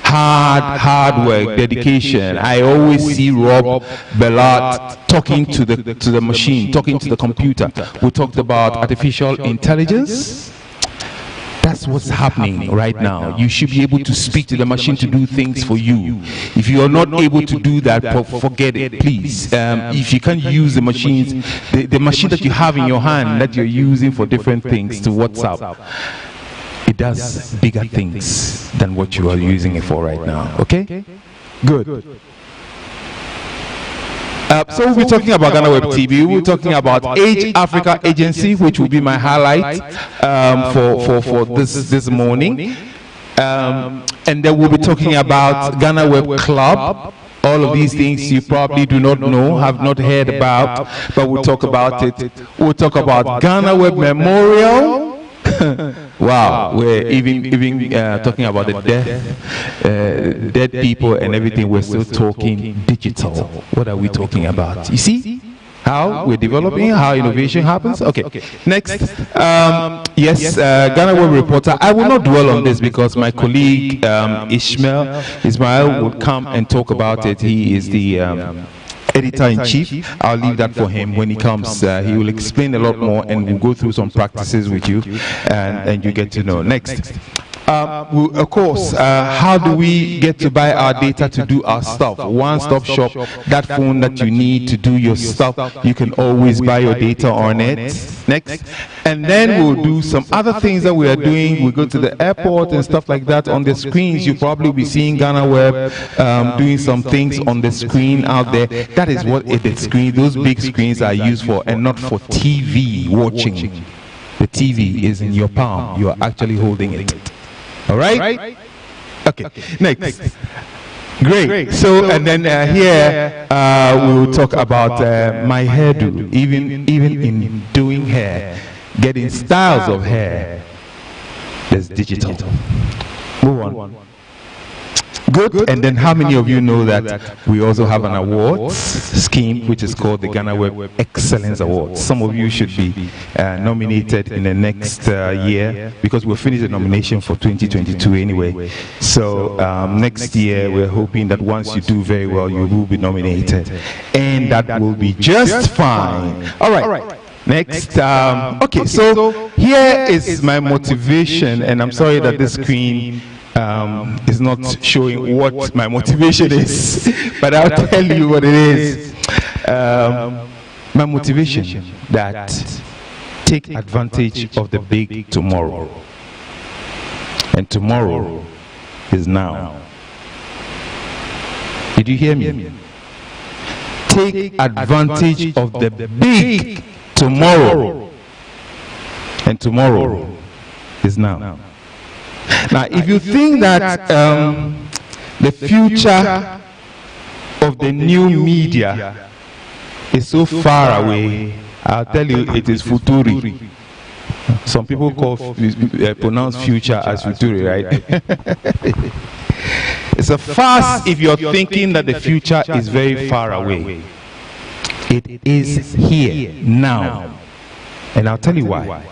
Hard work, dedication. I always see Rob Bellard talking to the machine, talking to the computer. We talked about artificial intelligence. That's what's happening right now. You should be able to speak to the machine to do things for you. If you are not able to do that, forget it, please. If you can't use the machines, the machine that you have in your hand that you're using for different things to WhatsApp, it does bigger things than what you are using it for right now. Okay? Good. So we'll be talking about GhanaWeb TV. We'll be talking about Age Africa Agency, which will be my highlight for this morning. And then we'll be talking about GhanaWeb Club. All of these things you probably do not know, have not heard about, but we'll talk about it. We'll talk about GhanaWeb Memorial. Wow, we're even talking about the dead people and everything. We're still talking digital. What are we talking about? You see how we're developing, how innovation happens? Okay, next. Yes, GhanaWeb reporter. I will not dwell on this because my colleague Ismail will come and talk about it. He is the editor-in-chief. I'll leave that for him. When he comes, he will explain a lot more and we'll go through some practices with you and you get to know. Next. Of course, how do we get to buy our data to do our stuff? One-stop shop, that phone that you need to do your stuff, you can always buy your data on it. Next. And then we'll do some other things that we are doing. We go to the airport and stuff like that. On the screens, you'll probably be seeing GhanaWeb doing some things on the screen out there. That is what the screen, those big screens are used for, and not for TV watching. The TV is in your palm. You are actually holding it. All right? Okay. Next. Great. So, and then here we will talk about my hairdo. Even in doing hair, getting styles of hair, there's digital. Move on. Good. And then how many of you know that we also have an awards scheme which is called the GhanaWeb Excellence Awards? Some of you should be nominated in the next year because we'll finish the nomination for 2022 anyway. So next year we're hoping that once you do very well, you will be nominated. And that will be just fine. All right. Next, okay, so here is my motivation, and I'm sorry that this screen is not showing what my motivation is, but I'll tell you what it is. My motivation that take advantage of the big tomorrow, and tomorrow is now. Did you hear me? Take advantage of the big tomorrow, and tomorrow is now. Now, if you think that the future of the new media is so far away, I'll tell you it is futuri. Some people pronounce future as futuri, right? It's a farce if you're thinking that the future is very far away. It is here, now. And I'll tell you why.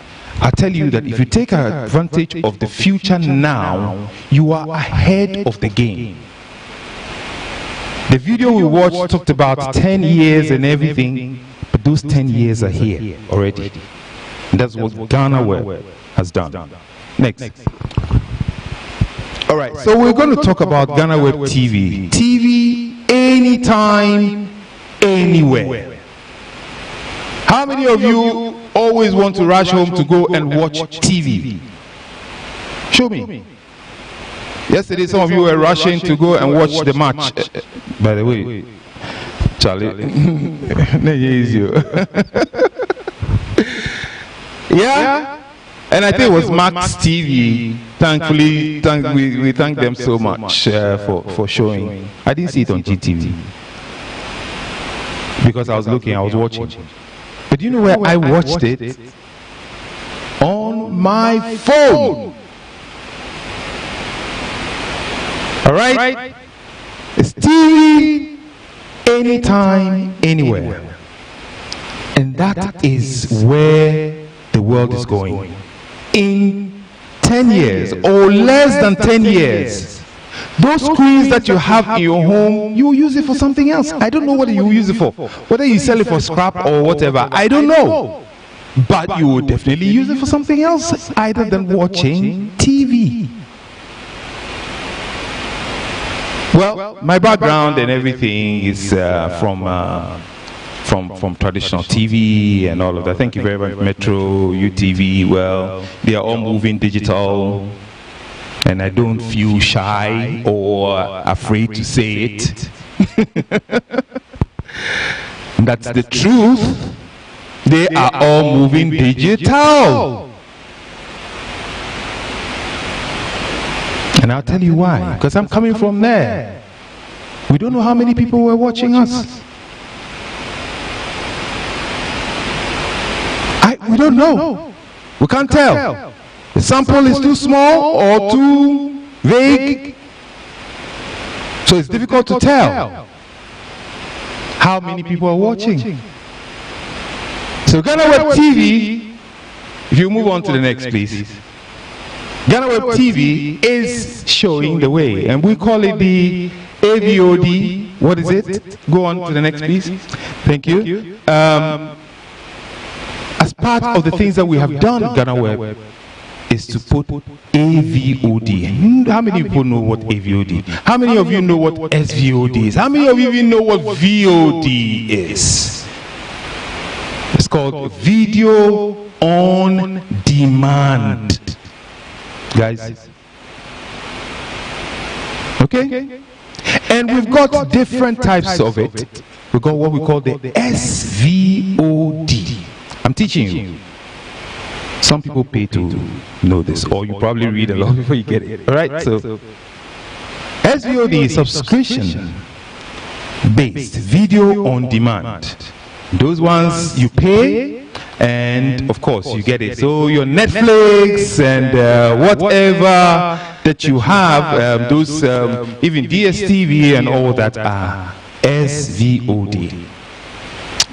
I'll tell you that if you take advantage of the future now, you are ahead of the game. The video we watched talked about 10 years and everything, but those 10 years are here already. And that's what GhanaWeb has done. Next. All right, so we're going to talk about GhanaWeb TV. TV anytime, anywhere. How many of you always want to rush home to go and watch TV? Show me. Yesterday, some of you were rushing to go and watch the match. By the way, Charlie, yeah, and I think it was Max TV. Thankfully, we thank them so much for showing. I didn't see it on GTV because I was watching. But you know where I watched it? On my phone. All right? It's TV anytime, anywhere. And that is where the world is going. In 10 years or less than 10 years, those screens that you have in your home, you will use it for something else. I don't know what you will use it for. Whether you sell it for scrap or whatever, I don't know. But you will definitely use it for something else other than watching TV. Well, my background and everything is from traditional TV and all of that. Thank you very much, Metro, UTV. Well, they are all moving digital, and I don't feel shy or afraid to say it. That's the truth. They are all moving digital. And I'll tell you why. Because I'm coming from there. We don't know how many people were watching us. We don't know. We can't tell. The sample is too small or too vague. So it's difficult to tell how many people are watching. So GhanaWeb TV, if you move on to the next, please. GhanaWeb TV is showing the way, and we call it the AVOD. What is it? Go on to the next, please. Thank you. As part of the things that we have done at GhanaWeb is to put AVOD. How many people know what AVOD? How many of you know what SVOD is? How many of you even know what VOD is? It's called Video on Demand. Guys. Okay? And we've got different types of it. We've got what we call the SVOD. I'm teaching you. Some people pay to know this, or you probably read a lot before you get it. All right? So, SVOD is subscription-based video on demand. Those ones you pay, and of course you get it. So your Netflix and whatever that you have, those even DSTV and all that are SVOD.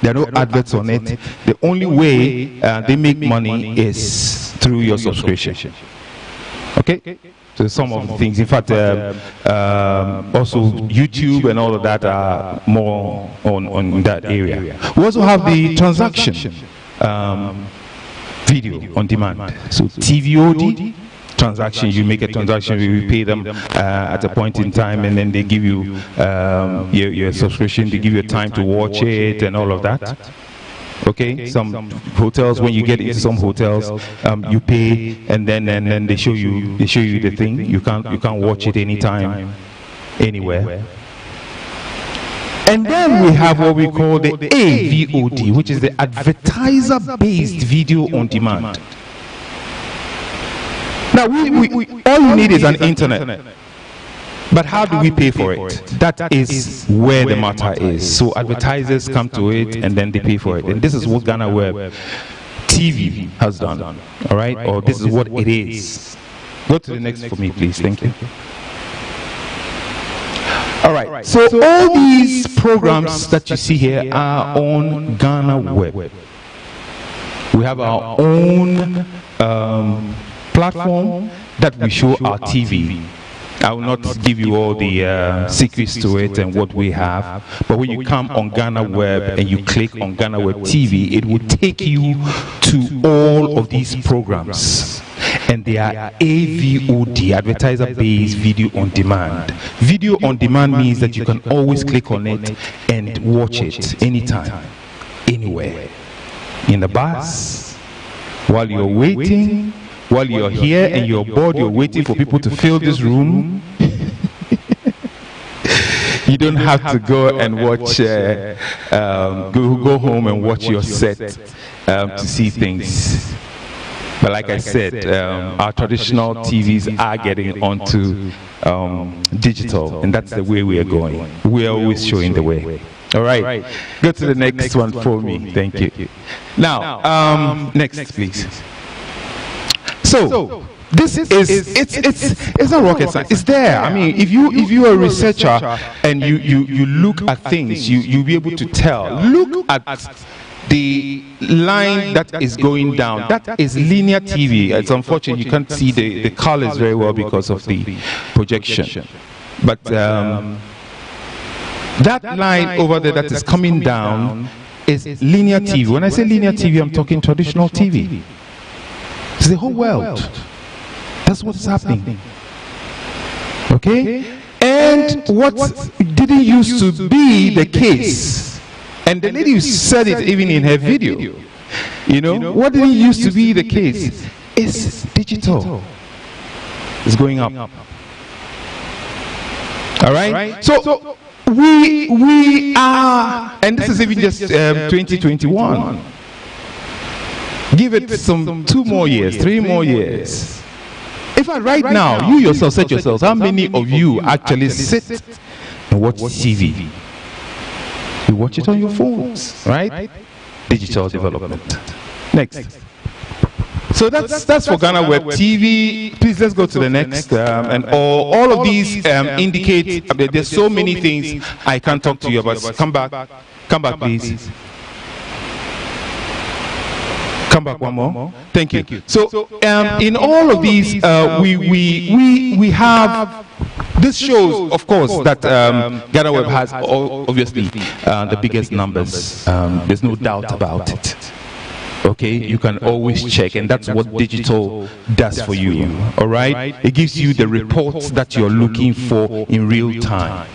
There are no adverts on it. The only way they make money is through your subscription. Okay? So some of the things, in fact, also YouTube and all of that are more on that area. We also have the transaction video on demand. So TVOD transaction, you make a transaction, you pay them at a point in time, and then they give you your subscription, they give you time to watch it and all of that. Okay, some hotels, when you get into some hotels, you pay, and then they show you the thing. You can't watch it anytime, anywhere. And then we have what we call the AVOD, which is the advertiser-based video on demand. Now, all you need is an internet. But how do we pay for it? That is where the matter is. So advertisers come to it and then they pay for it. And this is what GhanaWeb TV has done. All right? Or this is what it is. Go to the next for me, please. Thank you. All right. So all these programs that you see here are on GhanaWeb. We have our own platform that we show our TV. I will not give you all the secrets to it and what we have, but when you come on GhanaWeb and you click on GhanaWeb TV, it will take you to all of these programs. And they are AVOD, advertiser-based video on demand. Video on demand means that you can always click on it and watch it anytime, anywhere. In the bus, while you're waiting, while you're here and you're bored, you're waiting for people to fill this room. You don't have to go and watch, go home and watch your set to see things. But like I said, our traditional TVs are getting onto digital, and that's the way we are going. We are always showing the way. All right, go to the next one for me. Thank you. Now, next, please. So this is it's not rocket science. It's there. I mean, if you are a researcher and you look at things, you'll be able to tell. Look at the line that is going down. That is linear TV. It's unfortunate you can't see the colors very well because of the projection. But that line over there that is coming down is linear TV. When I say linear TV, I'm talking traditional TV. It's the whole world. That's what's happening. Okay? And what didn't used to be the case, and the lady said it even in her video, you know, what didn't used to be the case is digital. It's going up. All right? So we are, and this is even just 2021. Give it some 2 more years, 3 more years. In fact, right now, you yourself set yourselves, how many of you actually sit and watch TV? You watch it on your phones, right? Digital development. Next. So that's for GhanaWeb TV. Please let's go to the next. And all of these indicate there's so many things I can't talk to you about. Come back, please. Come back one more. Thank you. So in all of these, we have. This shows, of course, that GhanaWeb has obviously the biggest numbers. There's no doubt about it. Okay, you can always check, and that's what digital does for you. All right, it gives you the reports that you're looking for in real time.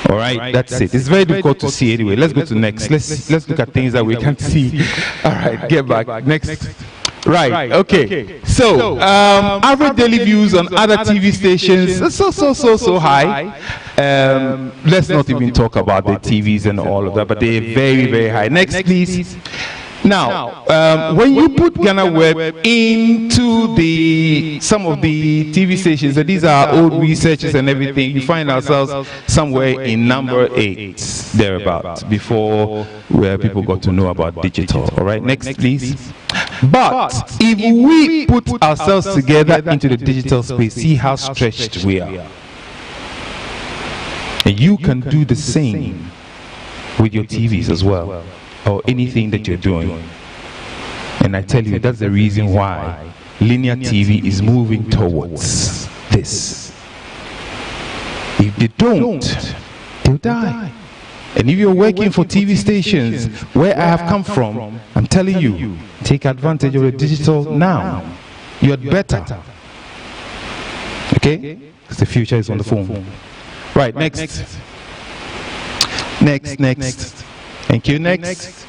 All right, that's it. It's very difficult to see anyway. Let's go to next. Let's look at things that we can't see. All right, get back. Next. Right, okay. So, average daily views on other TV stations, so high. Let's not even talk about the TVs and all of that, but they're very, very high. Next, please. Now, when you put GhanaWeb into some of the TV stations, and these are old researches and everything, you find ourselves somewhere in number 8, thereabouts, before where people got to know about digital. All right, next, please. But if we put ourselves together into the digital space, see how stretched we are. And you can do the same with your TVs as well, or anything that you're doing. And I tell you, that's the reason why linear TV is moving towards this. If they don't, they'll die. And if you're working for TV stations where I have come from, I'm telling you, take advantage of the digital now. You had better. Okay? Because the future is on the phone. Right, next. Next. Thank you. Next.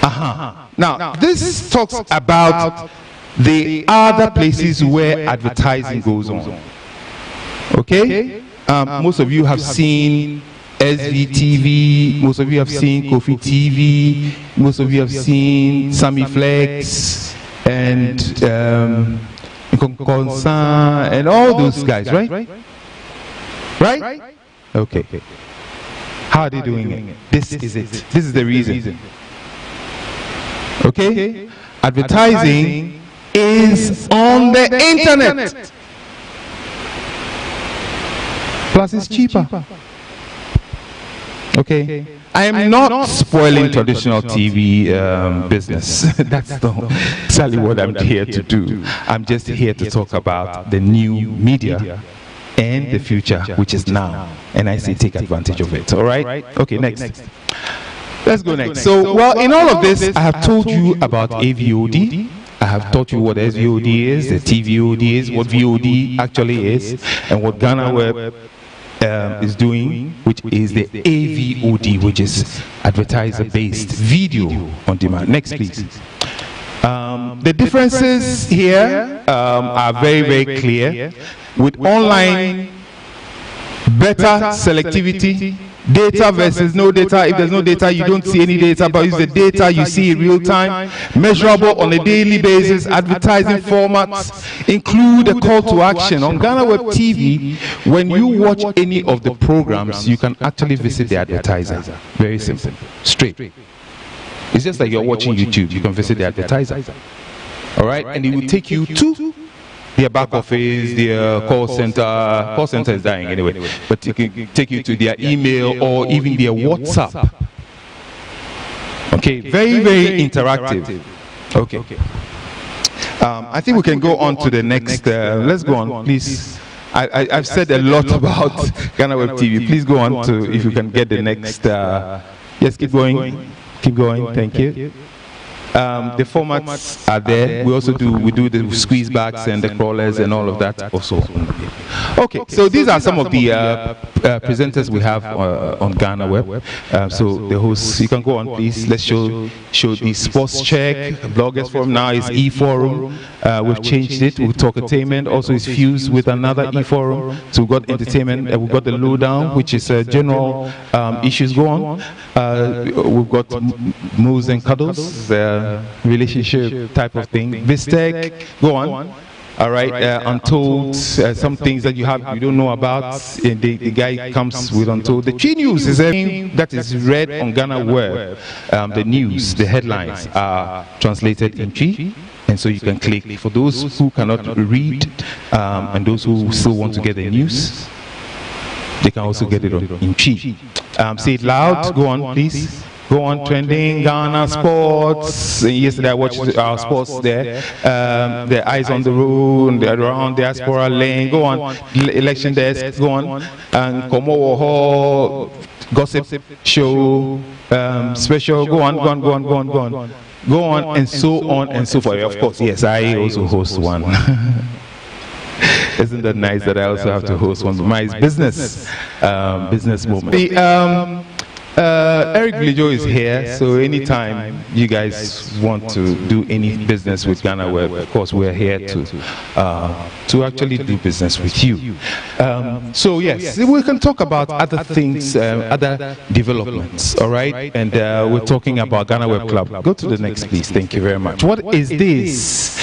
Now, this talks about the other places where advertising goes on. Okay? Most of you have seen SVTV, most of you have seen Kofi TV, most of you have seen Sammy Flex, and in Concern, and all those guys, right? Right? Okay. How are they doing it? This is it. This is the reason. Okay? Advertising is on the internet. Plus it's cheaper. Okay? I am not spoiling traditional TV business. That's not exactly what I'm here to do. I'm just here to talk about the new media and the future, which is now. And I say take advantage of it. All right? Okay, next. Let's go next. So, well, in all of this, I have told you about AVOD. I have taught you what SVOD is, the TVOD is, what VOD actually is, and what GhanaWeb is doing, which is the AVOD, which is advertiser-based video on demand. Next, please. The differences here are very, very clear. With online, better selectivity, data versus no data. If there's no data, you don't see any data, but use the data, you see in real time, measurable on a daily basis. Advertising formats include a call to action. On GhanaWeb TV, when you watch any of the programs, you can actually visit the advertiser. Very simple, straight. It's just like you're watching YouTube. You can visit the advertiser. All right, and it will take you to their back office, their call center. Call center is dying anyway, but it can take you to their email or even their WhatsApp. Okay, very, very interactive. Okay. I think we can go on to the next. Let's go on, please. I've said a lot about GhanaWeb TV. Please go on to, if you can get the next. Yes, keep going. Keep going. Thank you. The formats are there. We also do the squeeze backs and the crawlers and all of that also. Okay, so these are some of the presenters we have on GhanaWeb. So the hosts, you can go on, please. Let's show the sports check. Bloggers Forum now is eForum. We've changed it. We've talk entertainment. Also is fused with another eForum. So we've got entertainment. We've got the lowdown, which is general issues. Go on. We've got moves and cuddles. Relationship type of thing. Vistec, go on. All right, Untold, some things that you don't know about. The guy comes with Untold. The Tree News is everything that is read on GhanaWeb. The news, the headlines are translated in Tree, and so you can click. For those who cannot read and those who still want to get the news, they can also get it in Tree. Say it loud. Go on, please. Go on, trending, Ghana sports. Yesterday I watched our sports there. The eyes on the road, around Diaspora Link. Go on, election desk. Go on, and Komo gossip show, special. Go on, and so on and so forth. Of course, yes, I also host one. Isn't that nice that I also have to host one? My business moment. Eric Blijo is here, so anytime you guys want to do any business with GhanaWeb, of course we're here to actually do business with you. So yes, we can talk about other things, other developments, all right? And we're talking about GhanaWeb Club. Go to the next, please. Thank you very much. What is this?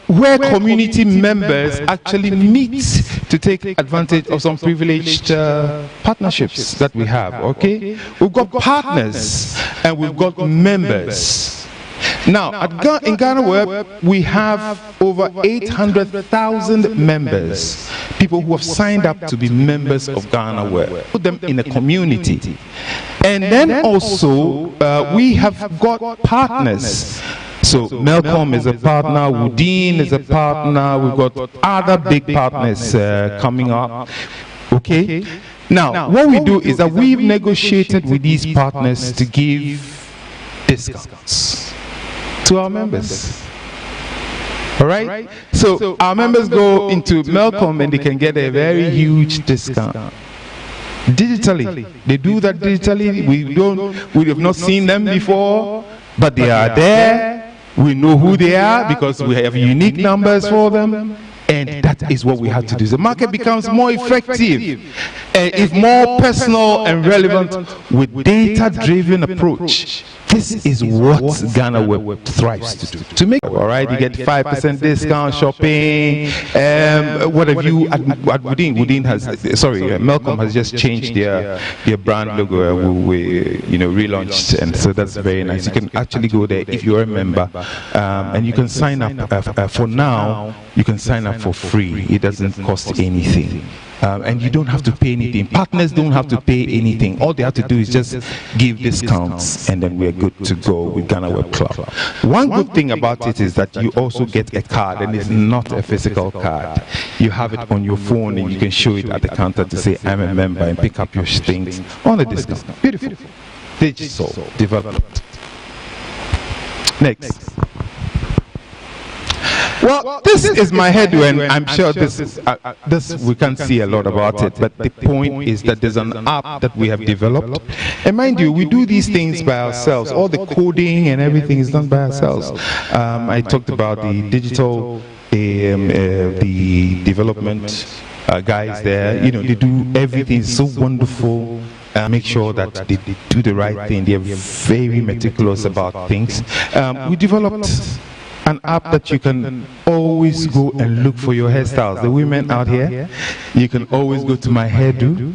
Where community members actually meet to take advantage of some privileged partnerships that we have, okay? We've got partners and we've got members. Now, in GhanaWeb, we have over 800,000 members, people who have signed up to be members of GhanaWeb. Put them in a community. And then also, we have got partners. So Melcom is a partner, Woodin is a partner, we've got other big partners coming up. Okay? Now, what we do is that we've negotiated with these partners to give discounts to our members. All right? So our members go into Melcom and they can get a very huge discount. Digitally. They do that digitally. We have not seen them before, but they are there. We know who they are because we have unique numbers for them, and that is what we have to do. The market becomes more effective and is more personal and relevant with data-driven approach. this is what GhanaWeb thrives to do. To make, all right, you get 5% discount shopping. What have you? Woodin has, sorry, Malcolm has just changed their brand logo. We relaunched, and so that's very nice. You can actually go there if you're a member, and you can sign up. For now, you can sign up for free. It doesn't cost anything. And you don't have to pay anything. Partners don't have to pay anything. All they have to do is just give discounts, and then we're good to go with GhanaWeb Club. One good thing about it is that you also get a card, and it's not a physical card. You have it on your phone, and you can show it at the counter to say, I'm a member, and pick up your things on a discount. Beautiful. Digital development. Next. Well, this is my head, and I'm sure this we can't see a lot about it, but the point is that there's an app that we have developed. And mind you, we do these things by ourselves. All the coding and everything is done by ourselves. I talked about the digital, the development guys there. They do everything so wonderful. Make sure that they do the right thing. They're very meticulous about things. We developed an app that you can always go and look for your hairstyles. The women out here, you can always go to my hairdo.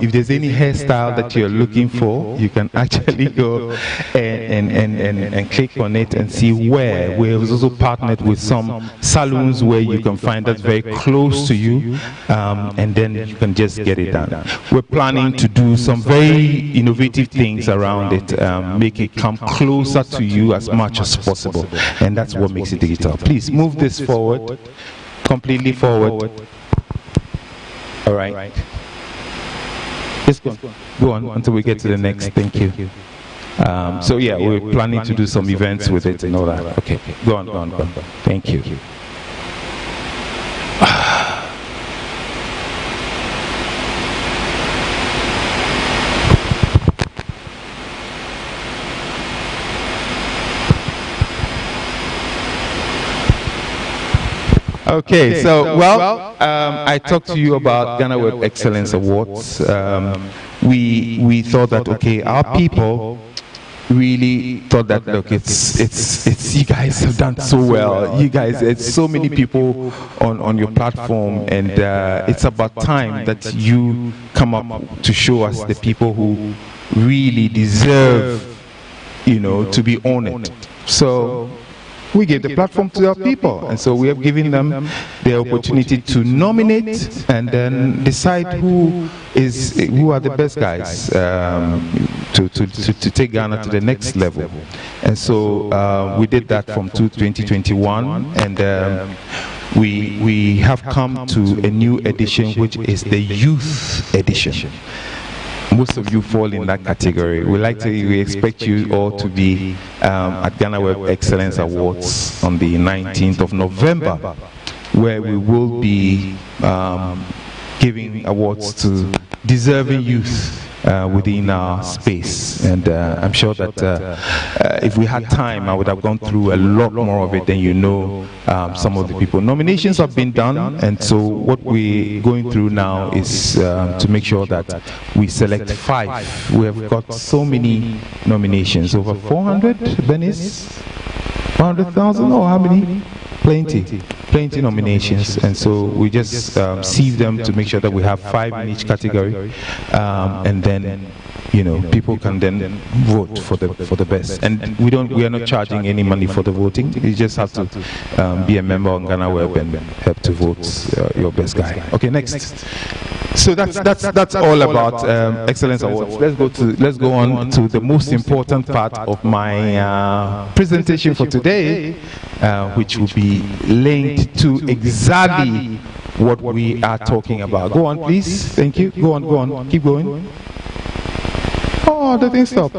If there's any hairstyle that you're looking for, you can actually go and click on it and see where. We've also partnered with some salons where you can find that very close to you, and then you can just get it done. We're planning to do some very innovative things around it, make it come closer to you as much as possible, and that's what makes it digital. Please move this forward, completely forward. All right. Just go on until we get to the next. Thank you. So yeah, we're planning to do some events with it and all that. Okay, go on. Thank you. Okay, so I talked to you about GhanaWeb Excellence Awards. We thought that our people really thought that it's you guys have done so well. You guys, it's so many people on your platform, and it's about time that you come up to show us the people who really deserve, to be honored. So we gave the platform to our people, and so we have given them the opportunity to nominate and then decide who are the best guys to take Ghana to the next level. And so we did that from 2021, and we have come to a new edition, which is the youth edition. Most of you fall in that category. We expect you all to be at GhanaWeb Excellence Awards on the 19th of November, where we will be giving awards to deserving youth within our space. And I'm sure that if we had time, I would have gone through a lot more of it than some of the people. Nominations have been done, and so what we're going through now is to make sure that we select 5. We have got so many nominations, over 400, Benis? 400,000, or how many? Plenty nominations, and so we just sieve them to make sure that we have 5 in each category, and then people can then vote for the best. And we are not charging any money for the voting. You just have to be a member on GhanaWeb and help to vote your best guy. Okay, next. So that's all about Excellence Awards. Let's go on to the most important part of my presentation for today, which will be linked to exactly what we are talking about. Go on, please. Thank you. Go on. Keep going. Oh, the thing stopped.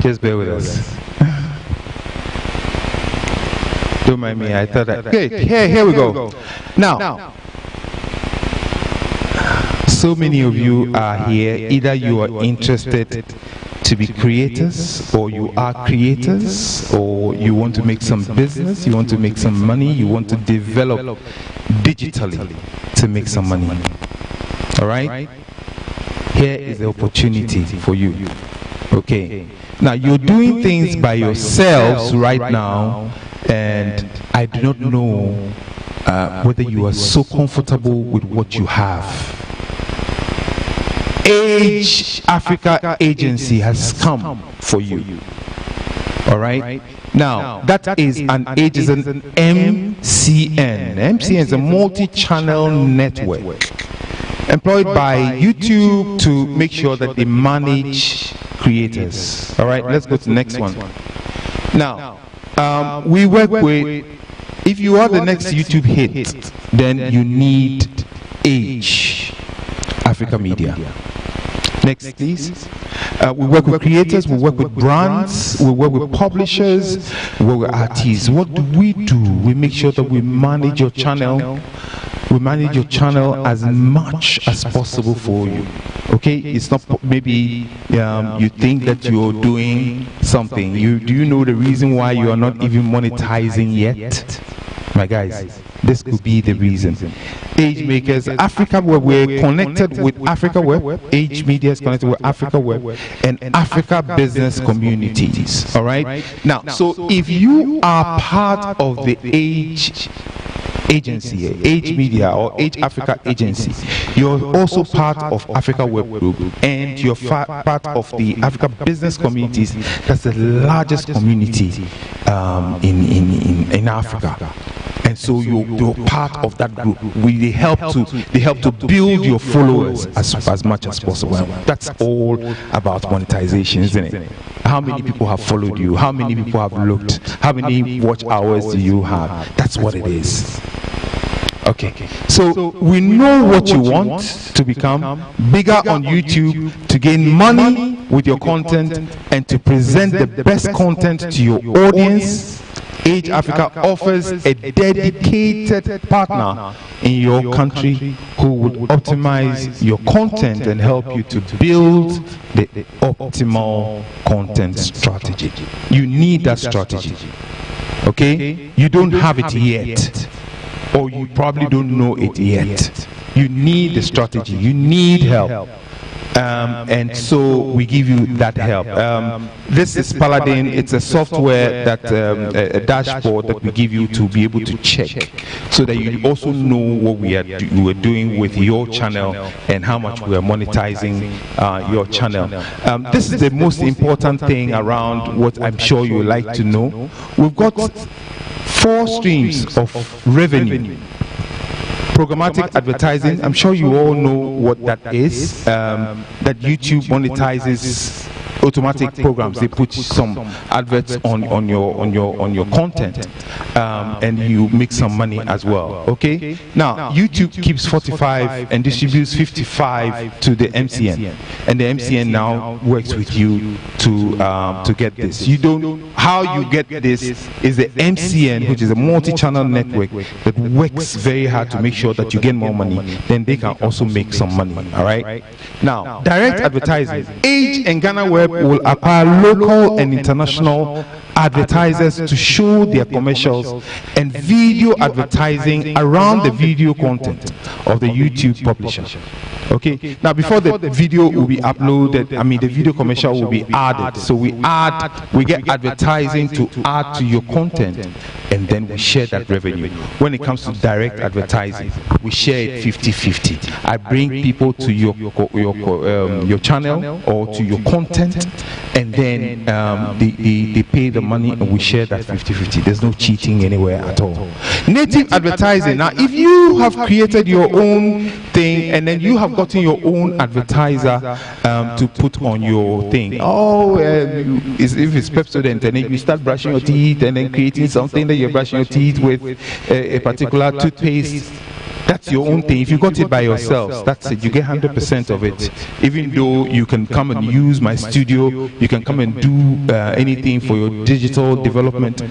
Just bear with us. Don't mind me, I thought that. Okay, here we go. Now, so many of you are here, either you are interested to be creators, or you are creators, or you want to make some business, you want to make some money, you want to develop digitally to make some money. All right? Here is the opportunity for you. Okay. Now, you're doing things by yourselves right now, and I do not know whether you are so comfortable with what you have. Age Africa Agency has come for you. All right? Now, that is an MCN. MCN is a multi-channel network employed by YouTube to make sure that they manage creators. All right, let's go to the next one. Now, we work with, if you are the next YouTube hit, then you need Age Africa Media. Next, please. We work with creators, we work with brands, we work with publishers, we work with artists. What do? We make sure that we manage your channel. We manage your channel as much as possible for you. Okay, it's not maybe you think that you're doing something. Do you know the reason why you are not even monetizing yet? My guys, this could be the reason. Age Makers, Africa Web, we're connected with Africa Web. Age Media is connected with Africa Web and Africa Business Communities. All right. Now, so if you are part of the Age Agency, Age Media or Age Africa Agency, you're also part of Africa Web Group, and you're part of the Africa Business Communities. That's the largest community in Africa. And so you're part of that group. They help to build your followers as much as possible. That's all about monetization, isn't it? How many people have followed you? How many people have looked? How many watch hours do you have? That's what it is. Okay, so we know what you want to become: bigger on YouTube, to gain money with your content, and to present the best content to your audience. Age Africa offers a dedicated partner in your country who will optimize your content and help you to build the optimal content strategy. You need that strategy. Okay? You don't have it yet, or you probably don't know it yet. You need the strategy. You need help. And so we give you that help. This is Paladin. It's a software that a dashboard that we give you to be able to check, so that you also know what we are doing with your channel and how much we are monetizing your channel. This is the most important thing around what I'm sure you like to know. We've got 4 streams of revenue. Programmatic advertising, I'm sure you all know what that is. That YouTube monetizes automatic programs. They put some adverts on your content, and you make some money as well. Okay. Now YouTube keeps 45 and distributes 55 to the MCN, and the MCN now works with you to get this. You don't. How you get this is the MCN, which is a multi-channel network that works very hard to make sure that you get more money. Then they can also make some money. All right. Now direct advertising. Age and GhanaWeb will acquire local and international advertisers to show their commercials and video advertising around the video content of the YouTube publisher. Okay. Now before the video will be uploaded, the video commercial will be added. So we get advertising to add to your content, and then we share that revenue. When it comes to direct advertising, we share it 50-50. I bring people to your channel or to your content, and then they pay the money, and we share that 50-50. There's no cheating anywhere at all. Native advertising. Now, if you have created your own thing and then you have gotten your own advertiser to put on your thing, if it's Pepsodent, and then you start brushing your teeth and then creating something that you're brushing your teeth with, a particular toothpaste, That's your own thing. If you got it by yourselves, that's it. You get 100% of it. Even though you can come and use my studio, you can come and do anything for your digital development,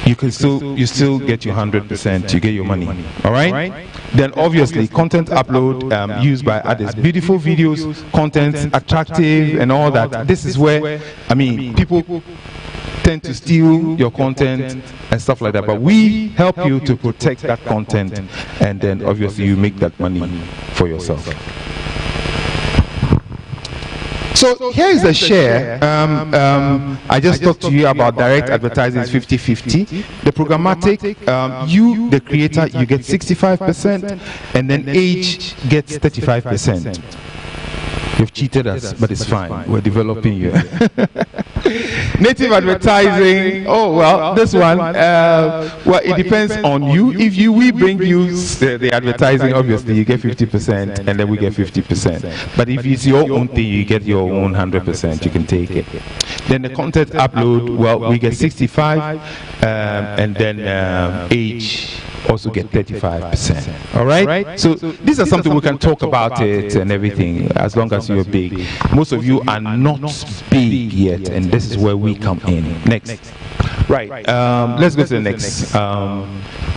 you still get your 100%. You get your money. All right. Then obviously content upload used by others. Beautiful videos, content attractive and all that. This is where people tend to steal your content and stuff like that. But we help you to protect that content, and then obviously you make that money for yourself. So here is the share. I just talked to you about direct advertising is 50-50. The programmatic, you, the creator, you get 65%, and then Age gets 35%. You've cheated us, but it's fine. We're developing you. Native advertising. Oh well, this one. Well, it depends on you. If we bring you the advertising, obviously you get 50%, and then we get 50%. But if it's your own thing, you get your own 100%. You can take it. Then the content upload. Well, we get 65, and then Age also get 35%. All right. So these are something we can talk about it and everything, as long as you're big. Most of you are not big yet, and this is where we come in. Next. Right. Let's go to the next.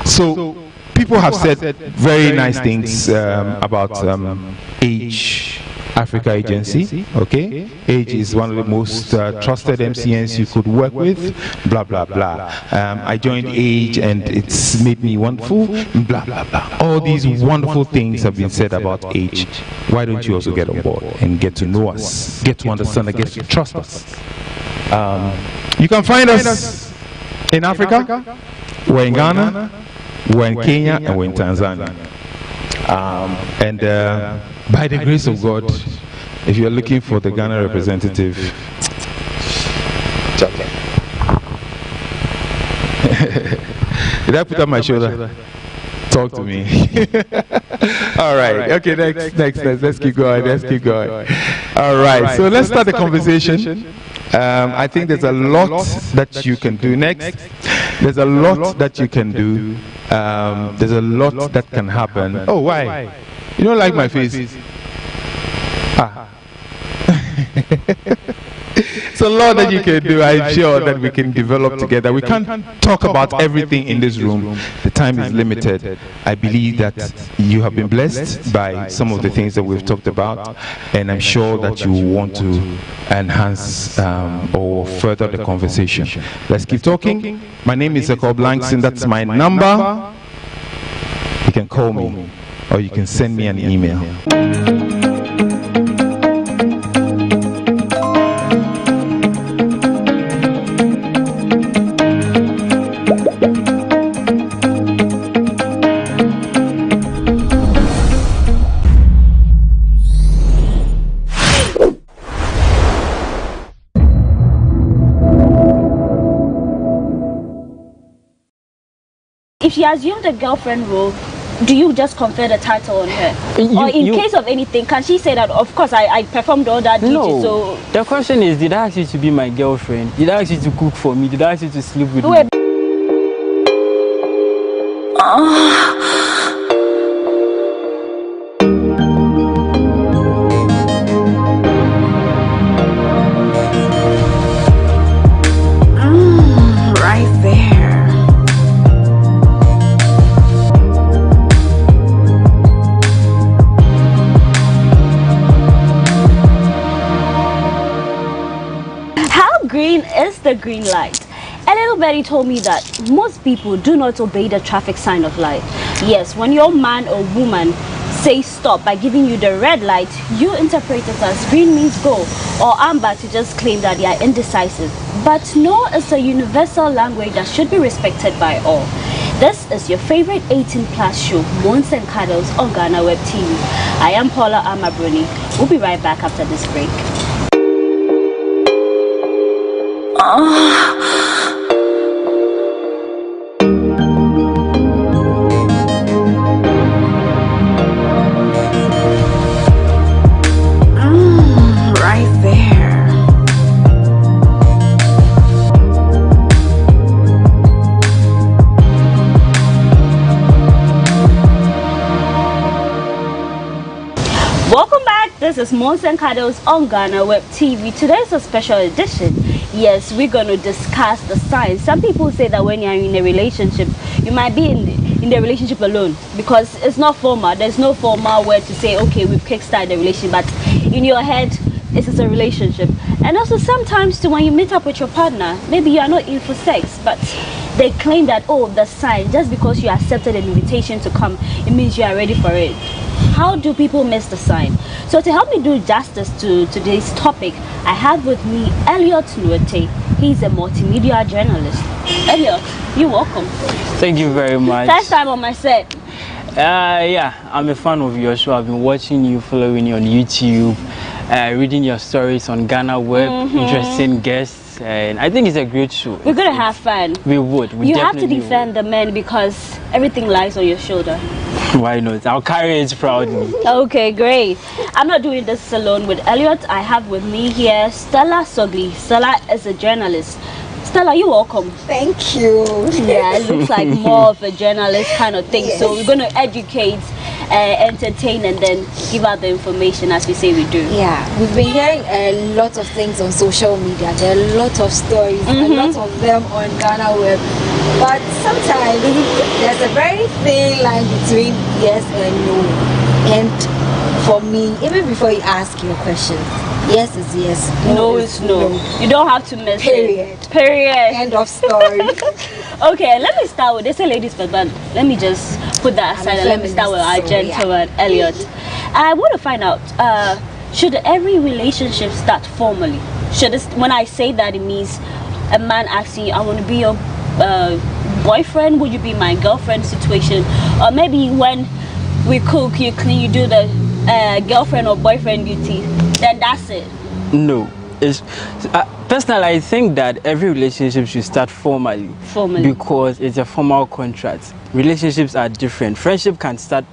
So people have said very nice things about Age Africa Agency. Okay, Age is one of the most trusted MCNs you could work with. Blah blah blah. I joined Age and it's made me wonderful. Blah blah blah. All these wonderful things have been said about Age. Why don't you also get on board and get to know us, get to understand, and get to trust us? You can find us in Africa. We're in Ghana. We're in Kenya, and we're in Tanzania. By the grace of God, if you're looking for the Ghana representative, did I put up my shoulder? Talk to me. All right. Okay, next. Let's keep going. All right. So let's start the conversation. I think there's a lot that you can do next. There's a lot that you can do. There's a lot that can happen. Oh, why? You don't like my face? It's a lot that you can do. I'm sure that we can develop together. We can't talk about everything in this room. The time is limited. I believe that you have been blessed by some of the things that we've talked about, and I'm sure that you want to enhance or further the conversation. Let's keep talking. My name is Ekow Blankson. That's my number. You can call me, or you can send me an email. If she assumed a girlfriend role, do you just confer the title on her? Or in case of anything, can she say that, of course, I performed all that duty, no. So... The question is, did I ask you to be my girlfriend? Did I ask you to cook for me? Did I ask you to sleep with me? Right there. Green is the green light. A little birdie told me that most people do not obey the traffic sign of light. Yes, when your man or woman says stop by giving you the red light, you interpret it as green means go, or amber to just claim that they are indecisive. But no is a universal language that should be respected by all. This is your favorite 18+ show, Moans and Cuddles on GhanaWeb TV. I am Paula Amabruni. We'll be right back after this break. Right there. This is Mons and Cuddles on GhanaWeb TV. Today's a special edition. Yes, we're going to discuss the signs. Some people say that when you're in a relationship, you might be in the relationship alone because it's not formal. There's no formal word to say, okay, we've kickstarted the relationship, but in your head, this is a relationship. And also sometimes too, when you meet up with your partner, maybe you are not in for sex, but they claim that, oh, the sign, just because you accepted an invitation to come, it means you are ready for it. How do people miss the sign? So to help me do justice to today's topic, I have with me Elliot Nuete. He's a multimedia journalist. Elliot, you're welcome. Thank you very much. First time on my set. Yeah, I'm a fan of your show. I've been watching you, following you on YouTube, reading your stories on GhanaWeb, interesting guests. And I think it's a great show. We're going to have fun. We would. You have to defend the men because everything lies on your shoulder. Why not? I'll carry it proudly. Okay, great. I'm not doing this alone with Elliot. I have with me here Stella Sogli. Stella is a journalist. Stella, you're welcome. Thank you. Yeah, it looks like more of a journalist kind of thing. Yes. So we're going to educate, entertain, and then give out the information as we say we do. Yeah, we've been hearing a lot of things on social media. There are a lot of stories, a lot of them on GhanaWeb. But sometimes there's a very thin line between yes and no. And for me, even before you ask your questions, yes is yes, no is no. You don't have to miss it. Period. End of story. Okay, let me start with this. A ladies first, but let me just put that aside and let me start with our gentleman, Elliot. I want to find out, should every relationship start formally? When I say that, it means a man asking you, I want to be your boyfriend, would you be my girlfriend situation? Or maybe when we cook, you clean, you do the girlfriend or boyfriend duty, then that's it. No. Personally, I think that every relationship should start formally because it's a formal contract. Relationships are different. Friendship can start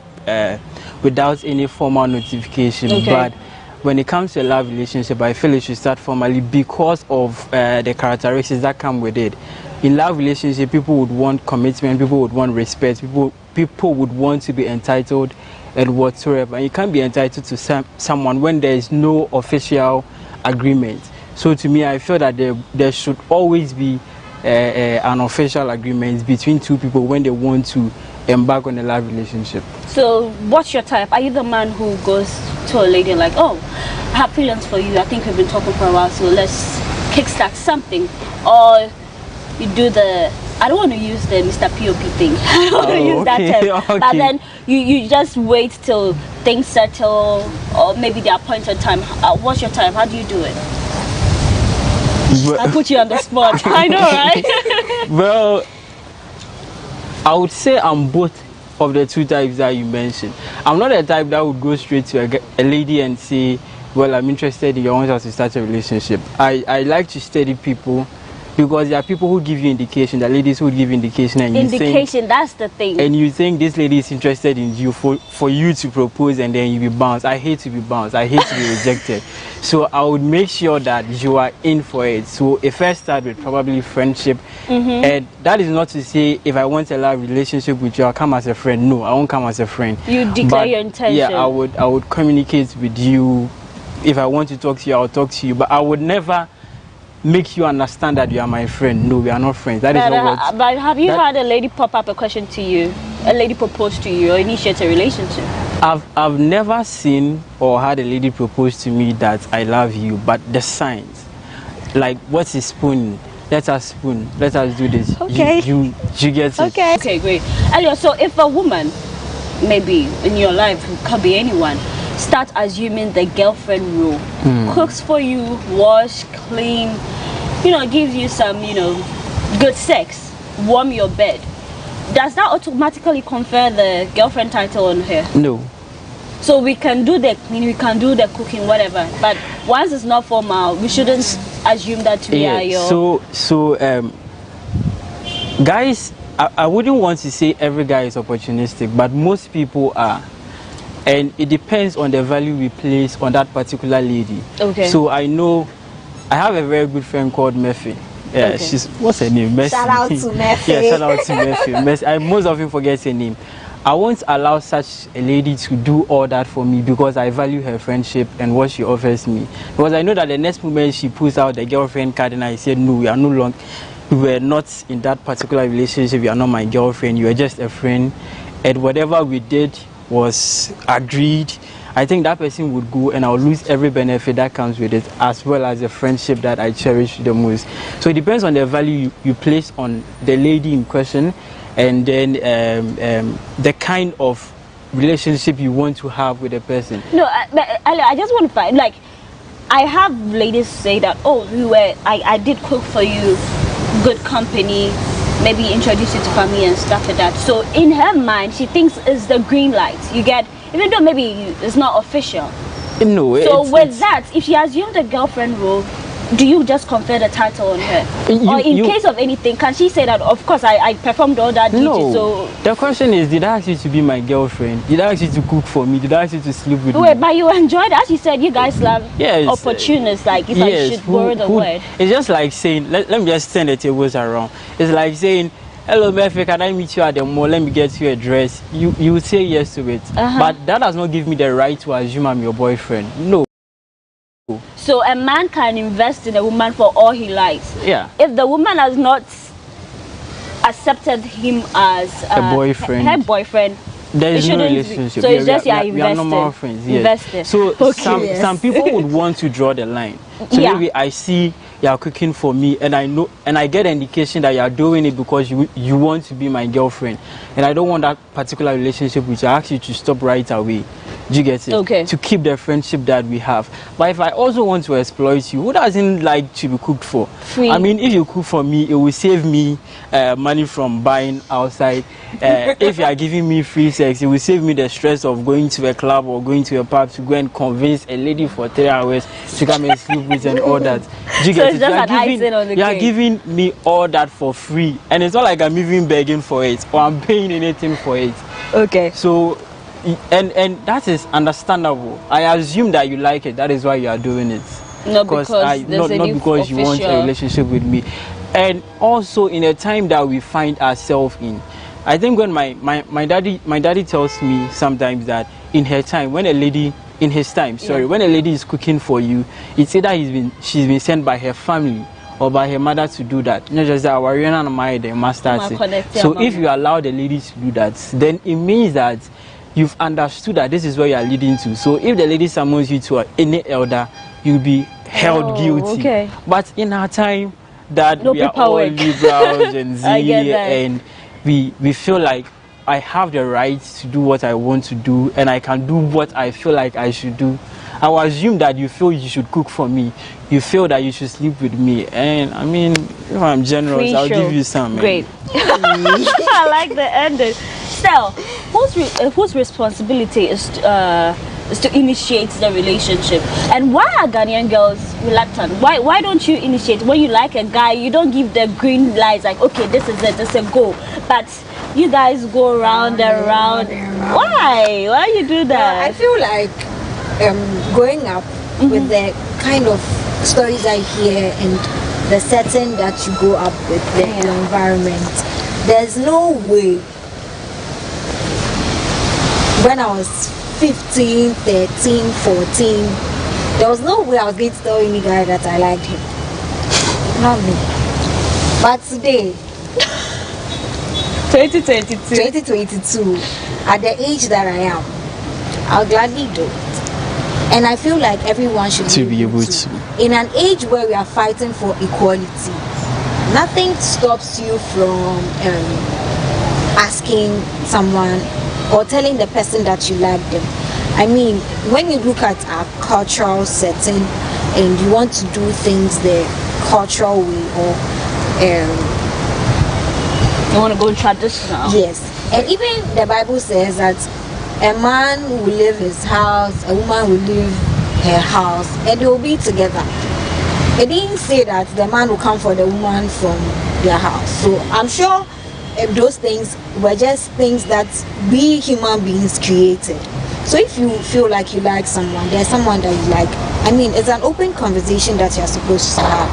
without any formal notification, but when it comes to a love relationship, I feel it should start formally because of the characteristics that come with it. In love relationship, people would want commitment, people would want respect, people would want to be entitled and whatsoever. And you can't be entitled to someone when there is no official agreement. So to me, I feel that there should always be an official agreement between two people when they want to embark on a love relationship. So what's your type? Are you the man who goes to a lady like, oh, I have feelings for you, I think we've been talking for a while, so let's kickstart something? Or you do the, I don't want to use the Mr. POP thing. I don't want to use that term. But then you just wait till things settle or maybe the appointed time. What's your time? How do you do it? I put you on the spot. I know, right? Well, I would say I'm both of the two types that you mentioned. I'm not a type that would go straight to a lady and say, well, I'm interested in you, I want us to start a relationship. I like to study people because there are people who give you indication, there are ladies who give you indication and indication, that's the thing. And you think this lady is interested in you for you to propose and then you be bounced. I hate to be bounced. I hate to be rejected. So I would make sure that you are in for it. So if I start with probably friendship, and that is not to say if I want a love relationship with you, I'll come as a friend. No, I won't come as a friend. You declare your intention. Yeah, I would communicate with you. If I want to talk to you, I'll talk to you. But I would never make you understand that you are my friend. No, we are not friends. That is not what. But have you had a lady pop up a question to you? A lady propose to you or initiate a relationship? I've never seen or had a lady propose to me that I love you, but the signs, like what's is spooning? Let us spoon. Let us do this. Okay. You get it. Okay. Okay, great. Elliot, so if a woman, maybe in your life, it could be anyone, start assuming the girlfriend role, cooks for you, wash, clean, gives you some, good sex, warm your bed, does that automatically confer the girlfriend title on her? No. So we can do the cleaning, we can do the cooking, whatever, but once it's not formal, we shouldn't assume that we are your... So guys, I wouldn't want to say every guy is opportunistic, but most people are. And it depends on the value we place on that particular lady. Okay. So I have a very good friend called Murphy. Yeah, she's, what's her name? Messi. Shout out to Murphy. Yeah, shout out to Murphy. I most often forget her name. I won't allow such a lady to do all that for me because I value her friendship and what she offers me. Because I know that the next moment she pulls out the girlfriend card and I said, no, we are no longer, we were not in that particular relationship, you are not my girlfriend, you are just a friend, and whatever we did was agreed, I think that person would go and I'll lose every benefit that comes with it, as well as the friendship that I cherish the most. So it depends on the value you place on the lady in question, and then the kind of relationship you want to have with a person. No, I just want to find, like, I have ladies say that, oh, I did cook for you, good company, maybe introduce you to family and stuff like that. So in her mind, she thinks it's the green light. You get, even though maybe it's not official. No. So with that, if she assumed the girlfriend role, do you just confer the title on her? Or in case of anything, can she say that, of course, I performed all that duty? No. So The question is, did I ask you to be my girlfriend? Did I ask you to cook for me? Did I ask you to sleep with me? wait, but you enjoyed it. As you said, you guys love opportunists, like, if I should borrow the word. It's just like saying, let me just turn the tables around. It's like saying, hello, Murphy, can I meet you at the mall? Let me get you a dress. You would say yes to it. But that does not give me the right to assume I'm your boyfriend. No. So a man can invest in a woman for all he likes. Yeah. If the woman has not accepted him as a boyfriend, her boyfriend, there is no relationship. So it's just we are normal friends. Yes. So some people would want to draw the line. So maybe I see you are cooking for me, and I know, and I get an indication that you are doing it because you want to be my girlfriend, and I don't want that particular relationship with you. I ask you to stop right away. Do you get it? Okay. To keep the friendship that we have. But if I also want to exploit you, who doesn't like to be cooked for? Free. I mean, if you cook for me, it will save me money from buying outside. If you are giving me free sex, it will save me the stress of going to a club or going to a pub to go and convince a lady for 3 hours to come and sleep with and all that. Do you get it? You are giving me all that for free, and it's not like I'm even begging for it or I'm paying anything for it. Okay. So, and that is understandable. I assume that you like it. That is why you are doing it. Not because you want a relationship with me. And also in a time that we find ourselves in, I think when my daddy tells me sometimes that in her time, when a lady when a lady is cooking for you, it's either she's been sent by her family or by her mother to do that. Not just that so if you allow the lady to do that, then it means that you've understood that this is where you are leading to. So if the lady summons you to any elder, you'll be held guilty. Okay. But in our time that we are all liberals and zealous, and we feel like I have the right to do what I want to do, and I can do what I feel like I should do. I will assume that you feel you should cook for me. You feel that you should sleep with me. And I mean, if I'm generous, I'll give you some. Great. I like the ending. Still, whose responsibility is to initiate the relationship? And why are Ghanaian girls reluctant? Why don't you initiate? When you like a guy, you don't give the green lights like, okay, this is it, this is a go. But you guys go round and round. Why? Why you do that? I feel like growing up with the kind of stories I hear and the setting that you grow up with, the environment, there's no way. When I was 15, 13, 14, there was no way I was going to tell any guy that I liked him. Not me. But today, 2022, at the age that I am, I'll gladly do it. And I feel like everyone should be able to. In an age where we are fighting for equality, nothing stops you from asking someone or telling the person that you like them. I mean, when you look at our cultural setting and you want to do things the cultural way, or you want to go traditional. Yes. And even the Bible says that a man will leave his house, a woman will leave her house, and they will be together. It didn't say that the man will come for the woman from their house. So I'm sure those things were just things that we human beings created. So if you feel like you like someone, there's someone that you like, I mean, it's an open conversation that you're supposed to have.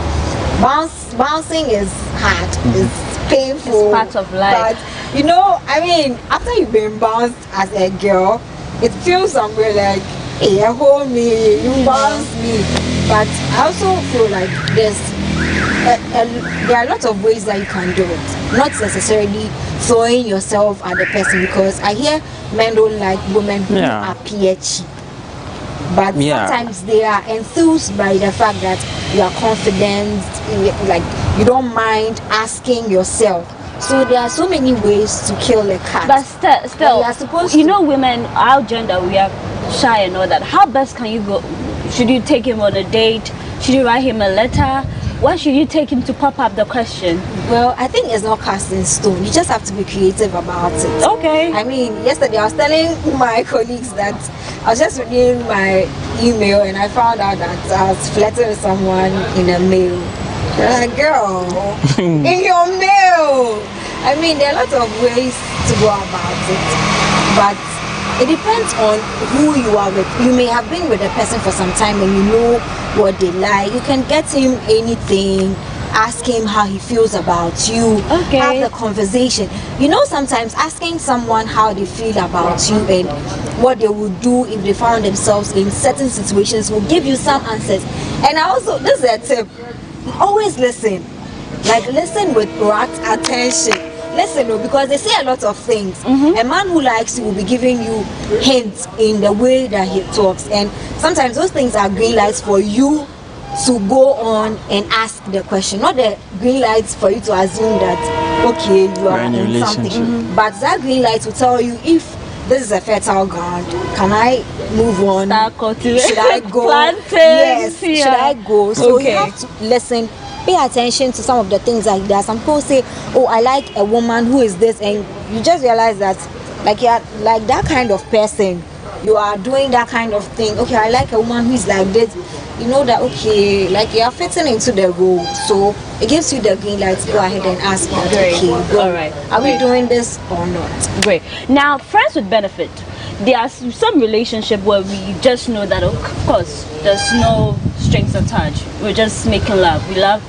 Bouncing is hard. It's painful. It's part of life. But you know, I mean, after you've been bounced as a girl, it feels somewhere like, hey, hold me, you bounce me. But I also feel like there are lots of ways that you can do it. Not necessarily throwing yourself at the person, because I hear men don't like women who appear cheap. But sometimes they are enthused by the fact that you are confident, like you don't mind asking yourself. So there are so many ways to kill a cat. But still, you know, women, our gender, we are shy and all that. How best can you go? Should you take him on a date? Should you write him a letter? Why should you take him to pop up the question? Well, I think it's not cast in stone. You just have to be creative about it. Okay. I mean, yesterday I was telling my colleagues that I was just reading my email and I found out that I was flirting with someone in a mail. They're like, girl, in your mail. I mean, there are lots of ways to go about it, but it depends on who you are with. You may have been with a person for some time and you know what they like. You can get him anything, ask him how he feels about you, have the conversation. You know, sometimes asking someone how they feel about you and what they would do if they found themselves in certain situations will give you some answers. And I also, this is a tip, always listen. Like, listen with rapt attention. Listen, because they say a lot of things. A man who likes you will be giving you hints in the way that he talks, and sometimes those things are green lights for you to go on and ask the question, not the green lights for you to assume that okay, you are in something. But that green light will tell you if this is a fertile ground. Can I move on? Should I go? Yes. Should I go? So you have to listen. Pay attention to some of the things like that. Some people say, oh, I like a woman who is this, and you just realize that like you're like that kind of person, you are doing that kind of thing. Okay, I like a woman who is like this. You know that, okay, like you are fitting into the role, so it gives you the green light to go ahead and ask that, okay, all right, are we doing this or not? Great. Now, friends with benefit, there are some relationship where we just know that, of course, there's no strings attached. We're just making love. We love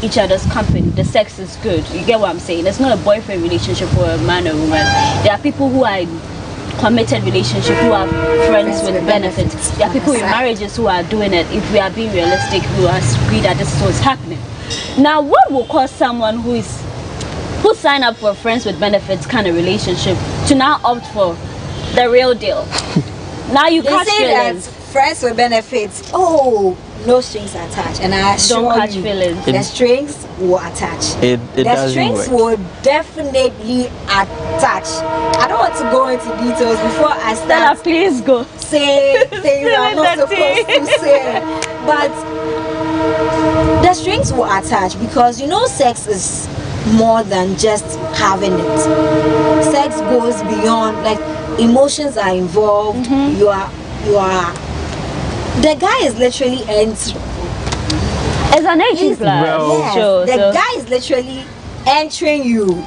each other's company. The sex is good. You get what I'm saying? There's not a boyfriend relationship for a man or woman. There are people who are committed relationship who are friends with benefits. There are people in marriages who are doing it. If we are being realistic, we will agree that this is what's happening. Now, what will cause someone who sign up for friends with benefits kind of relationship to now opt for the real deal? Now you catch feelings. Friends with benefits. Oh, no strings attached, and I assure don't catch feelings. The strings will attach. The strings will definitely attach. I don't want to go into details before I start. Stella, please go. Say things I'm not supposed to say, but the strings will attach because you know sex is more than just having it. Sex goes beyond, like emotions are involved. You are. The guy is literally entering. It's an aging plan. Yes, the guy is literally entering you,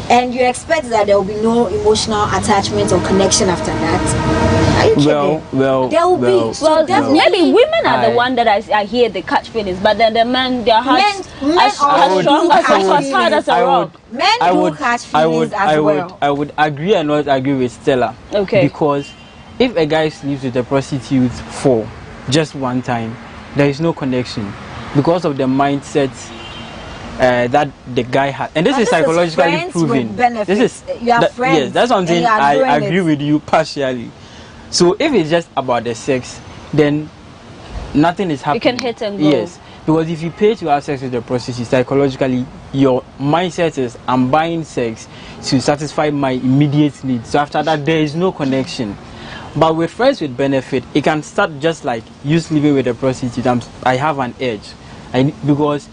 and you expect that there will be no emotional attachment or connection after that. Are you kidding? There will be. So maybe women are the one that I hear they catch feelings, but then the men, their hearts are strong as hard as a rock. Men do catch feelings as well. I would agree and not agree with Stella. Okay. Because if a guy sleeps with a prostitute for just one time, there is no connection because of the mindset that the guy has, and this is psychologically proven. This is friends. Yes, that's something I agree with you partially. So if it's just about the sex, then nothing is happening. You can hit and go. Yes, because if you pay to have sex with a prostitute, psychologically your mindset is I'm buying sex to satisfy my immediate needs. So after that, there is no connection. But with friends with benefit, it can start just like you sleeping with a prostitute. I have an edge, because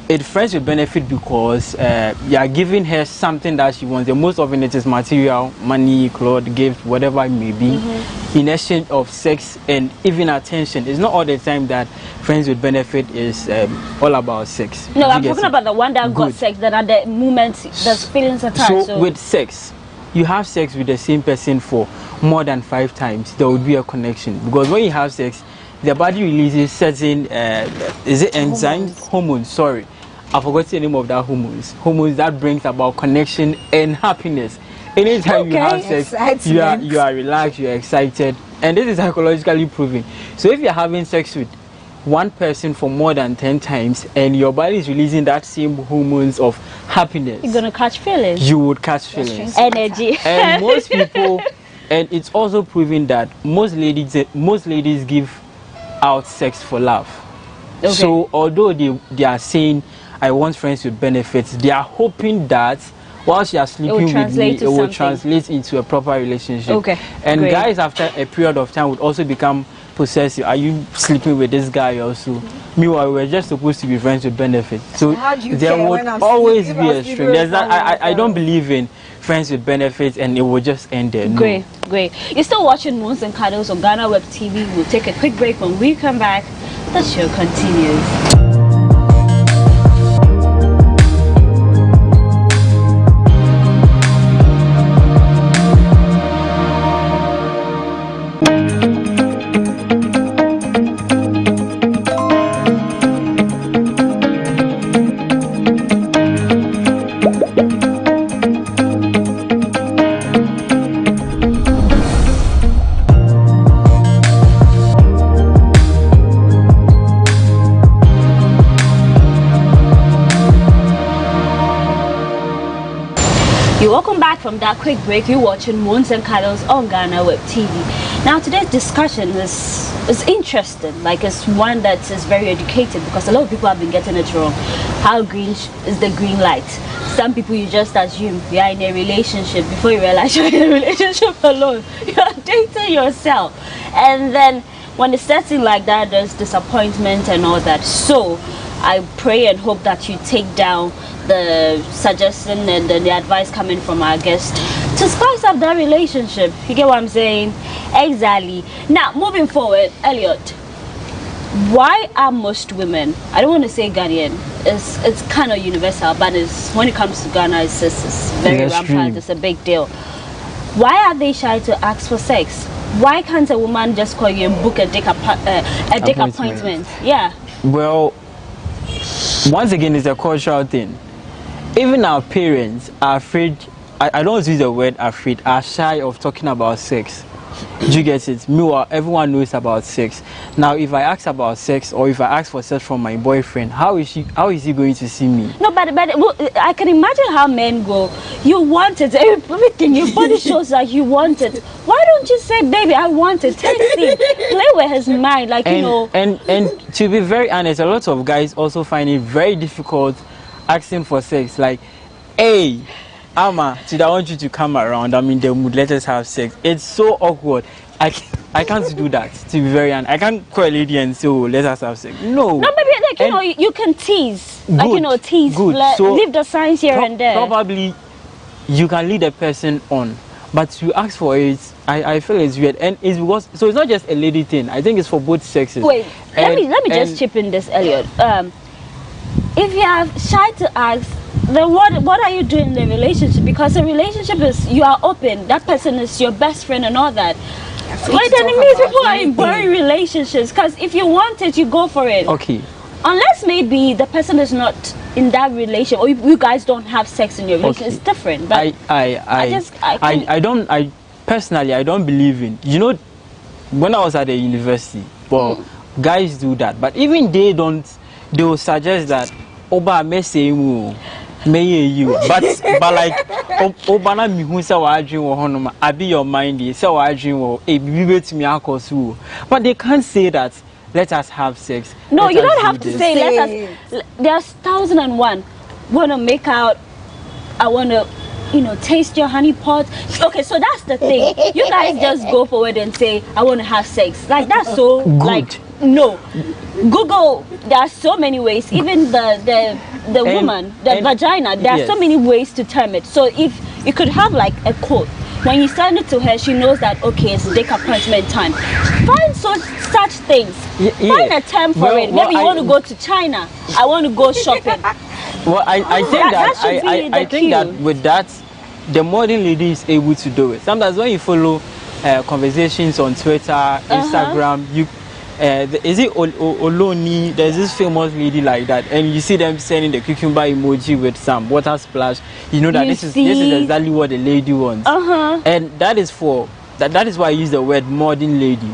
it friends with benefit because you are giving her something that she wants. And most often it is material, money, clothes, gift, whatever it may be, in exchange of sex and even attention. It's not all the time that friends with benefit is all about sex. No, I'm talking about the one that got sex, that at the moment there's feelings attached. So with sex, you have sex with the same person for more than 5 times, there would be a connection, because when you have sex, the body releases certain hormones, I forgot the name of that hormones. Hormones that brings about connection and happiness. Anytime you have sex, you are relaxed, you are excited, and this is psychologically proven. So if you're having sex with one person for more than 10 times and your body is releasing that same hormones of happiness, you're gonna catch feelings. You would catch feelings. Energy. And most people, and it's also proven that most ladies give out sex for love. Okay. So although they are saying I want friends with benefits, they are hoping that whilst you are sleeping with me, it will translate into a proper relationship. Okay. And guys, after a period of time, would also become possessive. Are you sleeping with this guy also? Meanwhile, we're just supposed to be friends with benefits. So there would always be a string. There's that. I don't believe in friends with benefits and it will just end there. Great. You're still watching Moons and Cuddles on GhanaWeb TV. We'll take a quick break. When we come back, the show continues. Welcome back from that quick break. You're watching Moons and Cuddles on GhanaWeb TV. Now today's discussion is interesting. Like, it's one that is very educated because a lot of people have been getting it wrong. How green is the green light? Some people, you just assume you are in a relationship before you realize you're in a relationship alone. You're dating yourself, and then when it's setting like that, there's disappointment and all that. So I pray and hope that you take down the suggestion and the advice coming from our guest to spice up that relationship. You get what I'm saying? Exactly. Now, moving forward, Elliot, why are most women, I don't want to say Ghanaian, it's kind of universal, but when it comes to Ghana, it's very rampant, it's a big deal. Why are they shy to ask for sex? Why can't a woman just call you and book a dick appointment? Yeah. Well, once again, it's a cultural thing. Even our parents are afraid, I don't use the word afraid, are shy of talking about sex. Do you get it? Meanwhile, everyone knows about sex. Now, if I ask about sex or if I ask for sex from my boyfriend, how is he going to see me? No, but I can imagine how men go. You want it, everything, your body shows that you want it. Why don't you say, baby, I want it, text him, play with his mind, like, you know. And to be very honest, a lot of guys also find it very difficult asking for sex. Like, hey, Ama, today I want you to come around. I mean, they would let us have sex. It's so awkward. I can't do that, to be very honest. I can't call a lady and say, oh, let us have sex. No. No, maybe, like, you know, you can tease. Good, like, you know, tease. Like, so leave the signs here and there. Probably you can lead a person on. But to ask for it, I feel it's weird. And it's because, so it's not just a lady thing. I think it's for both sexes. Wait, let me just chip in this, Elliot. If you are shy to ask, then what are you doing in the relationship? Because a relationship is, you are open, that person is your best friend and all that. But then it means people are in boring relationships, because if you want it, you go for it. Okay. Unless maybe the person is not in that relationship, or you guys don't have sex in your relationship, it's different. But I personally, I don't believe in, you know, when I was at the university, well, guys do that, but even they will suggest that Oba may say you, but like Obana mi who say wa dream wo honoma, I be your mind, say wa dream wo e bibi to me akosu. But they can't say that let us have sex. No, you don't have to say let us. There's 1001. Want to make out, I want to, you know, taste your honey pot. Okay, so that's the thing. You guys just go forward and say, I want to have sex. Like, that's so good. Like, no. Google, there are so many ways. Even the woman, the vagina, there are so many ways to term it. So if you could have like a quote, when you send it to her, she knows that, okay, it's dick appointment time. Find such things. Find a term for it. Maybe you want to go to China. I want to go shopping. Well, I think that with that, the modern lady is able to do it. Sometimes when you follow conversations on Twitter, Instagram, is it Oloni? There's this famous lady like that, and you see them sending the cucumber emoji with some water splash. You know that this is exactly what the lady wants. And that is why I use the word modern lady.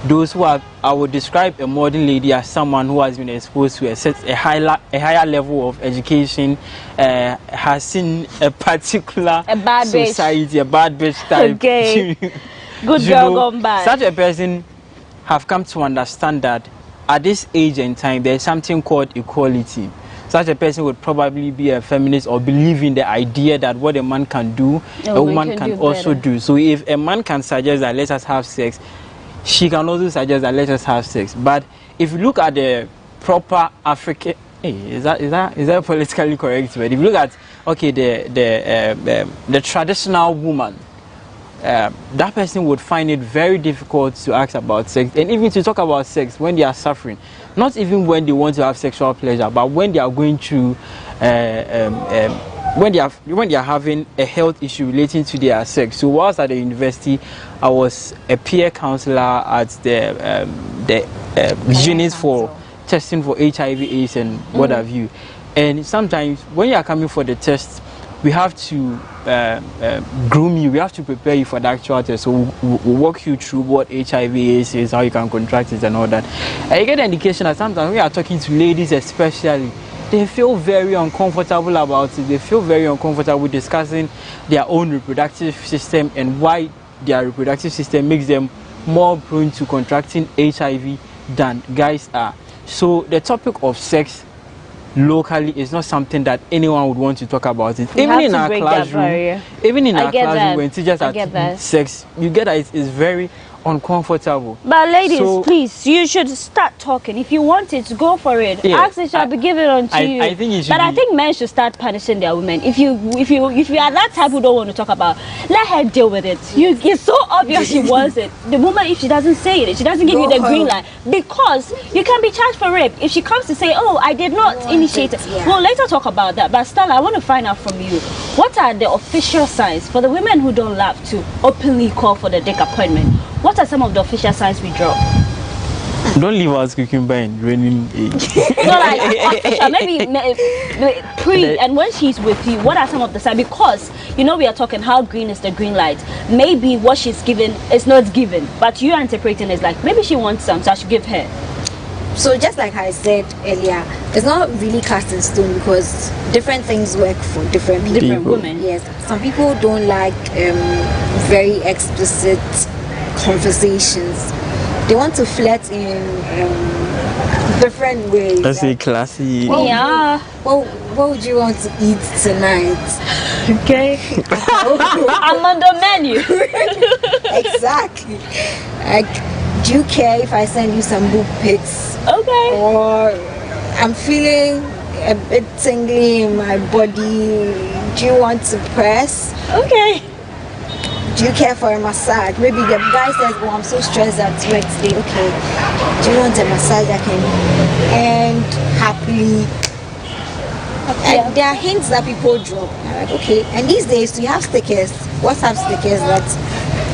Those who are, I would describe a modern lady as someone who has been exposed to a higher level of education, has seen a particular society, a bad bitch type. Okay. Good girl gone bad. Such a person have come to understand that at this age and time there is something called equality. Such a person would probably be a feminist or believe in the idea that what a man can do, a woman can also do. So if a man can suggest that let us have sex, she can also suggest that let us have sex. But if you look at the proper African, is that politically correct? But if you look at the traditional woman, that person would find it very difficult to ask about sex, and even to talk about sex when they are suffering. Not even when they want to have sexual pleasure, but when they are going through when they are having a health issue relating to their sex. So whilst at the university, I was a peer counselor at the units for testing for HIV/AIDS and what have you. And sometimes when you are coming for the test, we have to groom you. We have to prepare you for the actual test. So we'll walk you through what HIV/AIDS is, how you can contract it, and all that. And you get an indication that sometimes when you are talking to ladies, especially, they feel very uncomfortable about it. They feel very uncomfortable discussing their own reproductive system and why their reproductive system makes them more prone to contracting HIV than guys are. So the topic of sex locally is not something that anyone would want to talk about it. Even in our classroom, when teachers are teaching sex, you get that it's very uncomfortable. But ladies, please, you should start talking. If you want it, go for it. Yeah, access shall be given unto you. I think you should. But I think men should start punishing their women. If you are that type who don't want to talk about, let her deal with it. It's so obvious she wants it. The woman, if she doesn't say it, she doesn't give you the green light, because you can be charged for rape. If she comes to say, oh, I did not initiate it, we'll later talk about that. But Stella, I want to find out from you, what are the official signs for the women who don't love to openly call for the dick appointment? What are some of the official signs we draw? Don't leave us cucumber in raining age. No, like official, maybe pre, and when she's with you, what are some of the signs? Because you know we are talking how green is the green light. Maybe what she's given is not given, but you are interpreting it like maybe she wants some, so I should give her. So just like I said earlier, it's not really cast in stone, because different things work for different women. Yes, some people don't like very explicit conversations. They want to flirt in different ways. Let's say classy. Yeah. What would you want to eat tonight? Okay. I'm on the menu. Exactly. Like, do you care if I send you some boob pics? Okay. Or I'm feeling a bit tingly in my body. Do you want to press? Okay. Do you care for a massage? Maybe the guy says, oh, I'm so stressed at work today. Okay. Do you want a massage I can end happily? And there are hints that people drop. Like, okay. And these days we have stickers, WhatsApp stickers that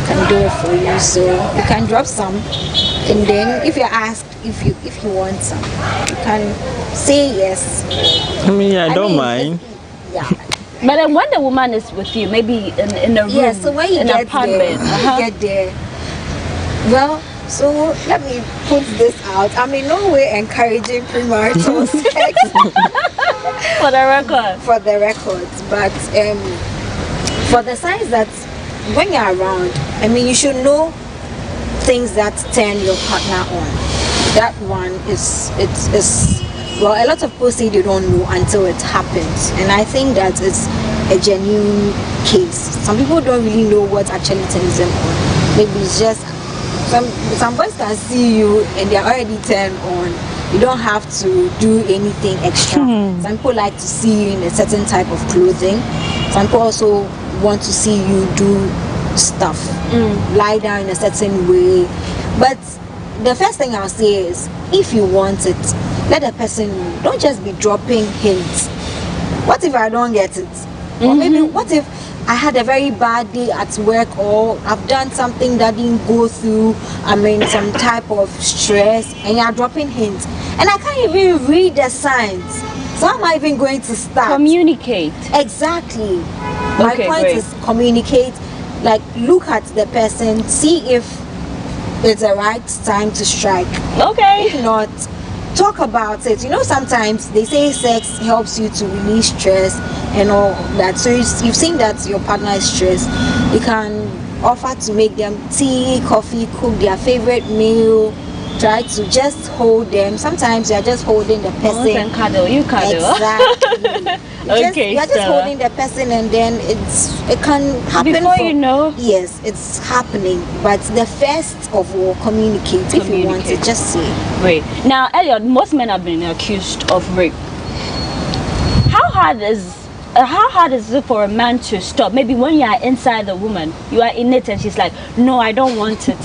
can do it for you. So you can drop some, and then if you're asked if you want some, you can say yes. I mean, I don't mind. Yeah. But then when the woman is with you, maybe in a room, yeah, so when you in get an apartment, there, get there. Well, so let me put this out. I'm in no way encouraging premarital sex. For the record. For the records, but for the signs that when you're around, I mean, you should know things that turn your partner on. That one is well, a lot of people say they don't know until it happens, and I think that it's a genuine case. Some people don't really know what actually turns them on. Maybe it's just some boys can see you and they're already turned on. You don't have to do anything extra. Some people like to see you in a certain type of clothing. Some people also want to see you do stuff, lie down in a certain way. But the first thing I'll say is, if you want it, let the person know. Don't just be dropping hints. What if I don't get it? Or maybe what if I had a very bad day at work, or I've done something that didn't go through, I'm in some type of stress, and you're dropping hints, and I can't even read the signs. So how am I even going to start? Communicate. Exactly. My point is communicate. Like, look at the person, see if it's the right time to strike. Okay. If not, talk about it. You know, sometimes they say sex helps you to release stress and all that. So you've seen that your partner is stressed, you can offer to make them tea, coffee, cook their favorite meal, try to just hold them. Sometimes you're just holding the person. And cuddle. You cuddle. Exactly. You're just holding the person, and then it can happen before you know. Yes, it's happening. But the first of all, communicate. If you want to, just say. Right. Now, Elliot, most men have been accused of rape. How hard is it for a man to stop? Maybe when you are inside the woman, you are in it, and she's like, "No, I don't want it."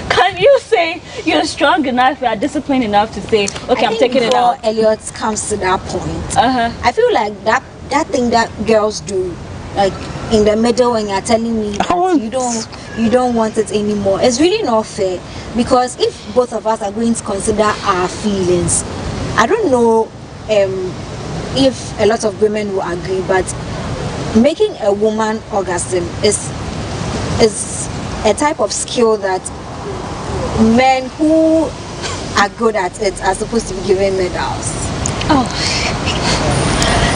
Can you say you're strong enough, you are disciplined enough to say, "Okay, I'm taking it out"? Elliot comes to that point. I feel like that thing that girls do, like in the middle, when you're telling me that you don't want it anymore, it's really not fair. Because if both of us are going to consider our feelings, I don't know if a lot of women will agree, but making a woman orgasm is a type of skill that men who are good at it are supposed to be given medals.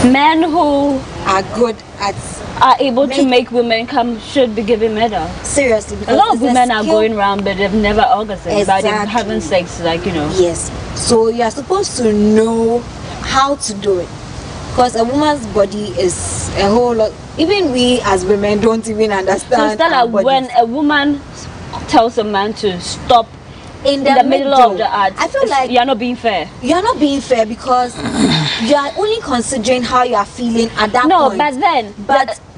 Men who are good at are able to make women come should be given medals. Seriously, because a lot of women are going around but they've never orgasmed, but they're having sex, like, you know. Yes, so you are supposed to know how to do it, because a woman's body is a whole lot. Even we as women don't even understand. So it's like when a woman tells a man to stop in the middle of the act, I feel like you're not being fair. You're not being fair, because you are only considering how you are feeling at that point. No, but then,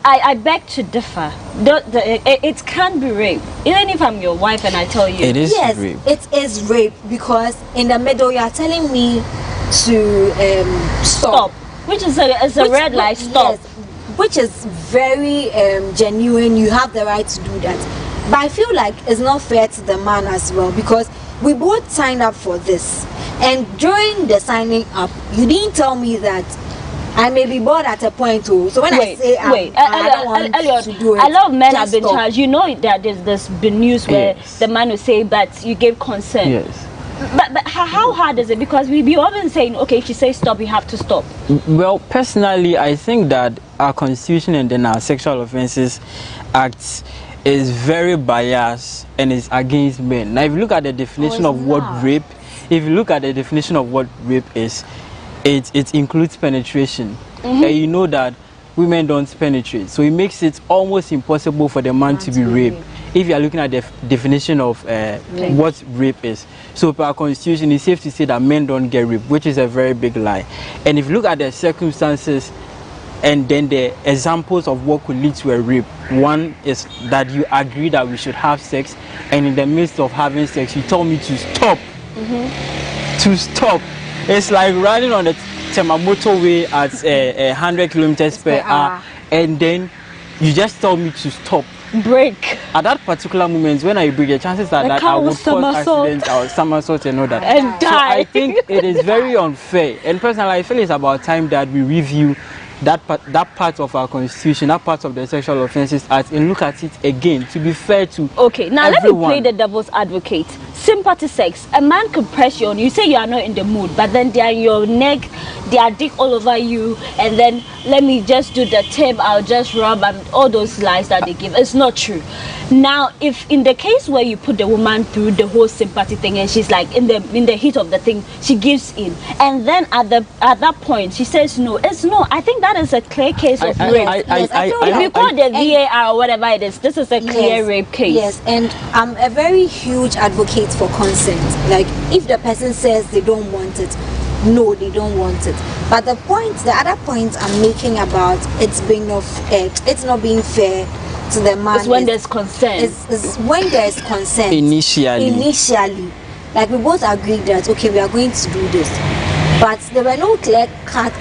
I beg to differ. It can be rape. Even if I'm your wife and I tell you, it is rape. It is rape, because in the middle you are telling me to stop. Which is a red light. Stop. Yes, which is very genuine. You have the right to do that. But I feel like it's not fair to the man as well, because we both signed up for this, and during the signing up, you didn't tell me that I may be bored at a point too. So when I say I don't want to do it, a lot of men have been charged. You know that there's been news where the man will say, "But you gave consent." Yes. But how hard is it? Because we often saying, okay, if she says stop, you have to stop. Well, personally, I think that our constitution and then our Sexual Offences Act is very biased and is against men. Now, if you look at the definition of what rape, is, it includes penetration. And you know that women don't penetrate, so it makes it almost impossible for the man to be raped. If you are looking at the definition of what rape is. So per our constitution, it's safe to say that men don't get raped, which is a very big lie. And if you look at the circumstances and then the examples of what could lead to a rape, one is that you agree that we should have sex, and in the midst of having sex, you told me to stop. To stop. It's like running on the motorway at 100 kilometers per hour, and then you just told me to stop. Break. At that particular moment, when I break, the chances are that I would cause accidents or somersault and all that. And die. So I think it is very unfair. And personally, I feel it's about time that we review that part of our constitution, that part of the Sexual Offences Act, and look at it again to be fair to now everyone. Let me play the devil's advocate. Sympathy sex. A man could press you on. You say you are not in the mood, but then they are your neck, they are dick all over you, and then let me just do the tip, I'll just rub, and all those lies that they give. It's not true. Now, if in the case where you put the woman through the whole sympathy thing, and she's like in the heat of the thing, she gives in, and then at that point she says no, it's no. I think that is a clear case of rape. If you call the VAR or whatever it is, this is a clear rape case. Yes, and I'm a very huge advocate for consent. Like, if the person says they don't want it, no, they don't want it. But the other point I'm making about it's not being fair to the man. It's when there's consent. It's when there's consent. Initially. Like, we both agreed that, okay, we are going to do this. But there were no clear-cut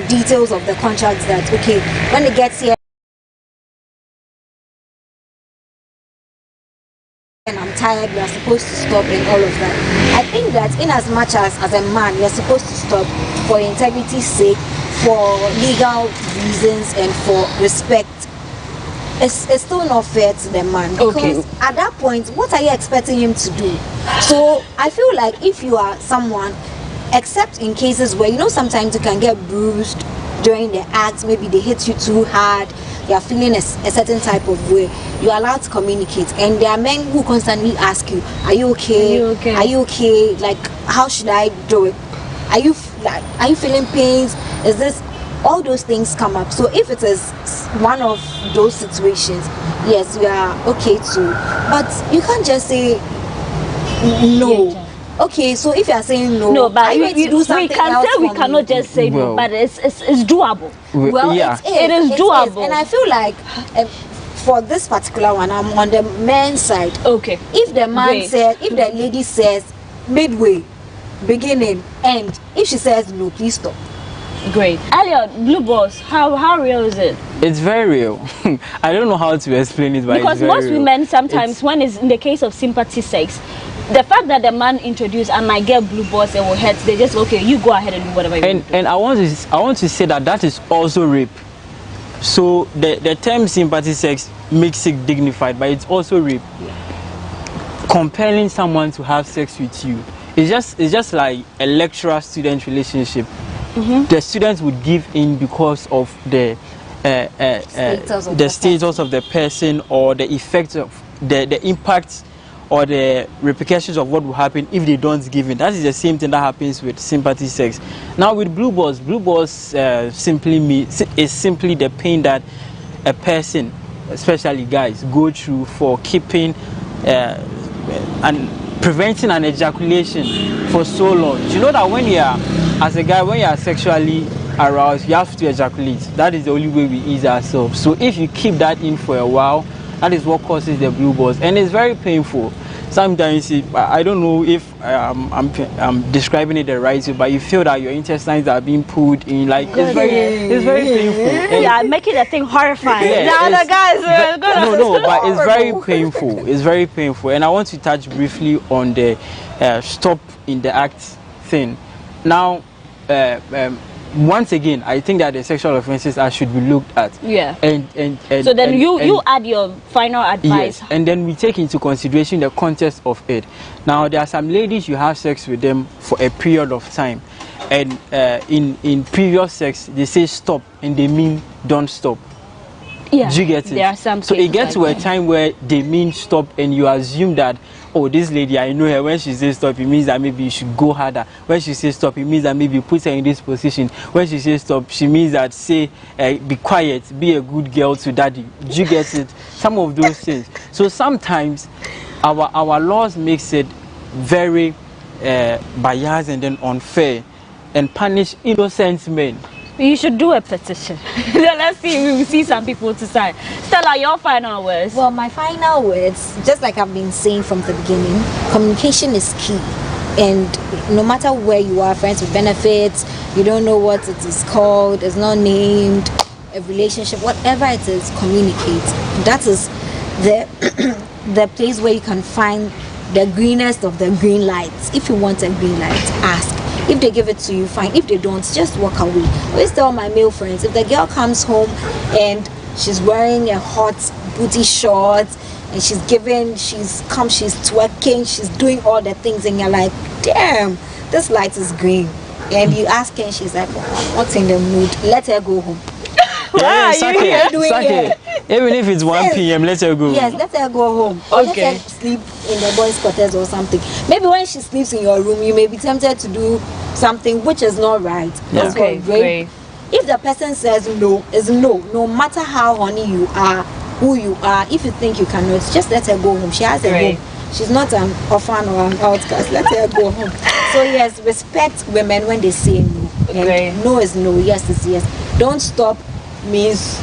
details of the contract that, okay, when it gets here, tired, you are supposed to stop and all of that. I think that in as much as a man, you're supposed to stop for integrity's sake, for legal reasons, and for respect. It's still not fair to the man, because at that point, what are you expecting him to do? So I feel like if you are someone, except in cases where, you know, sometimes you can get bruised during the act, maybe they hit you too hard, you are feeling a certain type of way, you are allowed to communicate. And there are men who constantly ask you, are you okay? Are you okay? Are you okay? Like, how should I do it? Are you feeling pains? Is this? All those things come up. So if it is one of those situations, yes, you are okay too. But you can't just say no. Okay, so if you are saying no, but we cannot just say no, but it's doable. Well, yeah. It is doable. And I feel like for this particular one, I'm on the man's side. Okay. If the man says, if the lady says midway, beginning, end, if she says no, please stop. Great. Elliot, blue balls, how real is it? It's very real. I don't know how to explain it, but because it's very most real. Women sometimes, when it's in the case of sympathy sex, the fact that the man introduced, I might get blue balls and will hurt, they just, okay, you go ahead and do whatever you want to do. And I want to say that is also rape. So the term sympathy sex makes it dignified, but it's also rape. Compelling someone to have sex with you. It's just like a lecturer-student relationship. The students would give in because of the status of the person, or the effects of the impact or the repercussions of what will happen if they don't give in. That is the same thing that happens with sympathy sex. Now with blue balls simply the pain that a person, especially guys, go through for keeping and preventing an ejaculation for so long. You know that when you are, as a guy, when you are sexually aroused, you have to ejaculate. That is the only way we ease ourselves. So if you keep that in for a while, that is what causes the blue balls, and it's very painful. Sometimes I don't know if I'm describing it the right way, but you feel that your intestines are being pulled in, like it's very painful. And yeah, making the thing horrifying. Yeah, but it's very painful. It's very painful, and I want to touch briefly on the stop in the act thing. Now, once again, I think that the sexual offences should be looked at. Yeah. And so then you add your final advice. Yes, and then we take into consideration the context of it. Now, there are some ladies, you have sex with them for a period of time, and in previous sex they say stop, and they mean don't stop. Yeah. Do you get it? There are some. So it gets to a time where they mean stop, and you assume that, oh, this lady, I know her. When she says stop, it means that maybe you should go harder. When she says stop, it means that maybe you put her in this position. When she says stop, she means that, say, be quiet, be a good girl to daddy. Do you get it? Some of those things. So sometimes our laws makes it very biased and then unfair, and punish innocent men. You should do a petition. Let's see, we will see some people to sign. Stella, your final words. Well, my final words, just like I've been saying from the beginning, communication is key. And no matter where you are, friends with benefits, you don't know what it is called, it's not named, a relationship, whatever it is, communicate. That is the place where you can find the greenest of the green lights. If you want a green light, ask. If they give it to you, fine. If they don't, just walk away. I always tell my male friends, if the girl comes home and she's wearing a hot booty short and she's twerking, she's doing all the things, and you're like, damn, this light is green. And you ask her and she's like, oh, I'm not in the mood. Let her go home. Yeah, even if it's 1 p.m., let her go. Yes, let her go home. Or let her sleep in the boys' quarters or something. Maybe when she sleeps in your room, you may be tempted to do something which is not right. That's great. If the person says no, is no. No matter how horny you are, who you are, if you think you cannot, just let her go home. She has a home. She's not an orphan or an outcast. Let her go home. So yes, respect women when they say no. No is no, yes is yes. Don't stop means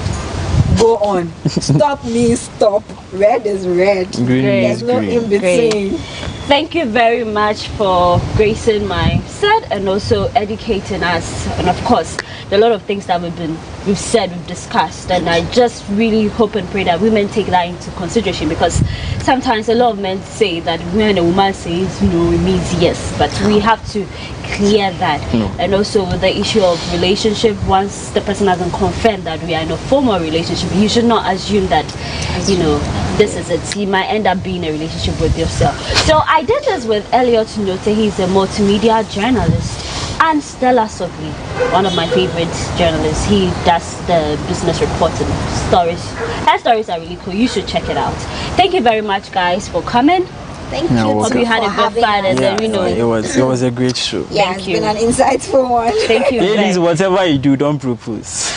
go on. Stop means stop. Red is red. Green There's no green. in between. Thank you very much for gracing my set and also educating us, and of course a lot of things that we've been we've said, we've discussed, and I just really hope and pray that women take that into consideration, because sometimes a lot of men say that when a woman says no, it means yes, but we have to clear that. And also the issue of relationship, once the person hasn't confirmed that we are in a formal relationship, you should not assume that, you know, this is it. You might end up being in a relationship with yourself. So I did this with Elliot Note. He's a multimedia journalist, and Stella Sogli, one of my favorite journalists. He does the business reporting stories. Her stories are really cool. You should check it out. Thank you very much, guys, for coming. Thank you. Hope you had a good fun, and then we know it was a great show. Yeah, it's been an insightful one. Thank you. Ladies, whatever you do, don't propose.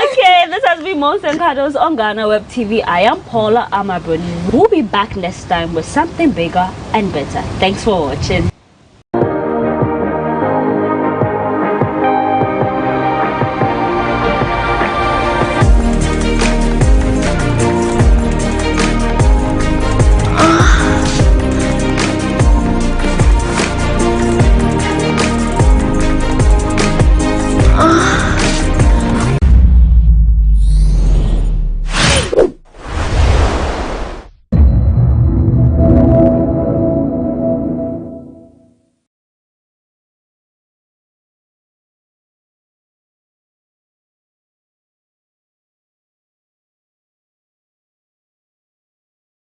Okay, this has been Most and Cuddles on GhanaWeb TV. I am Paula Amabroni. We'll be back next time with something bigger and better. Thanks for watching.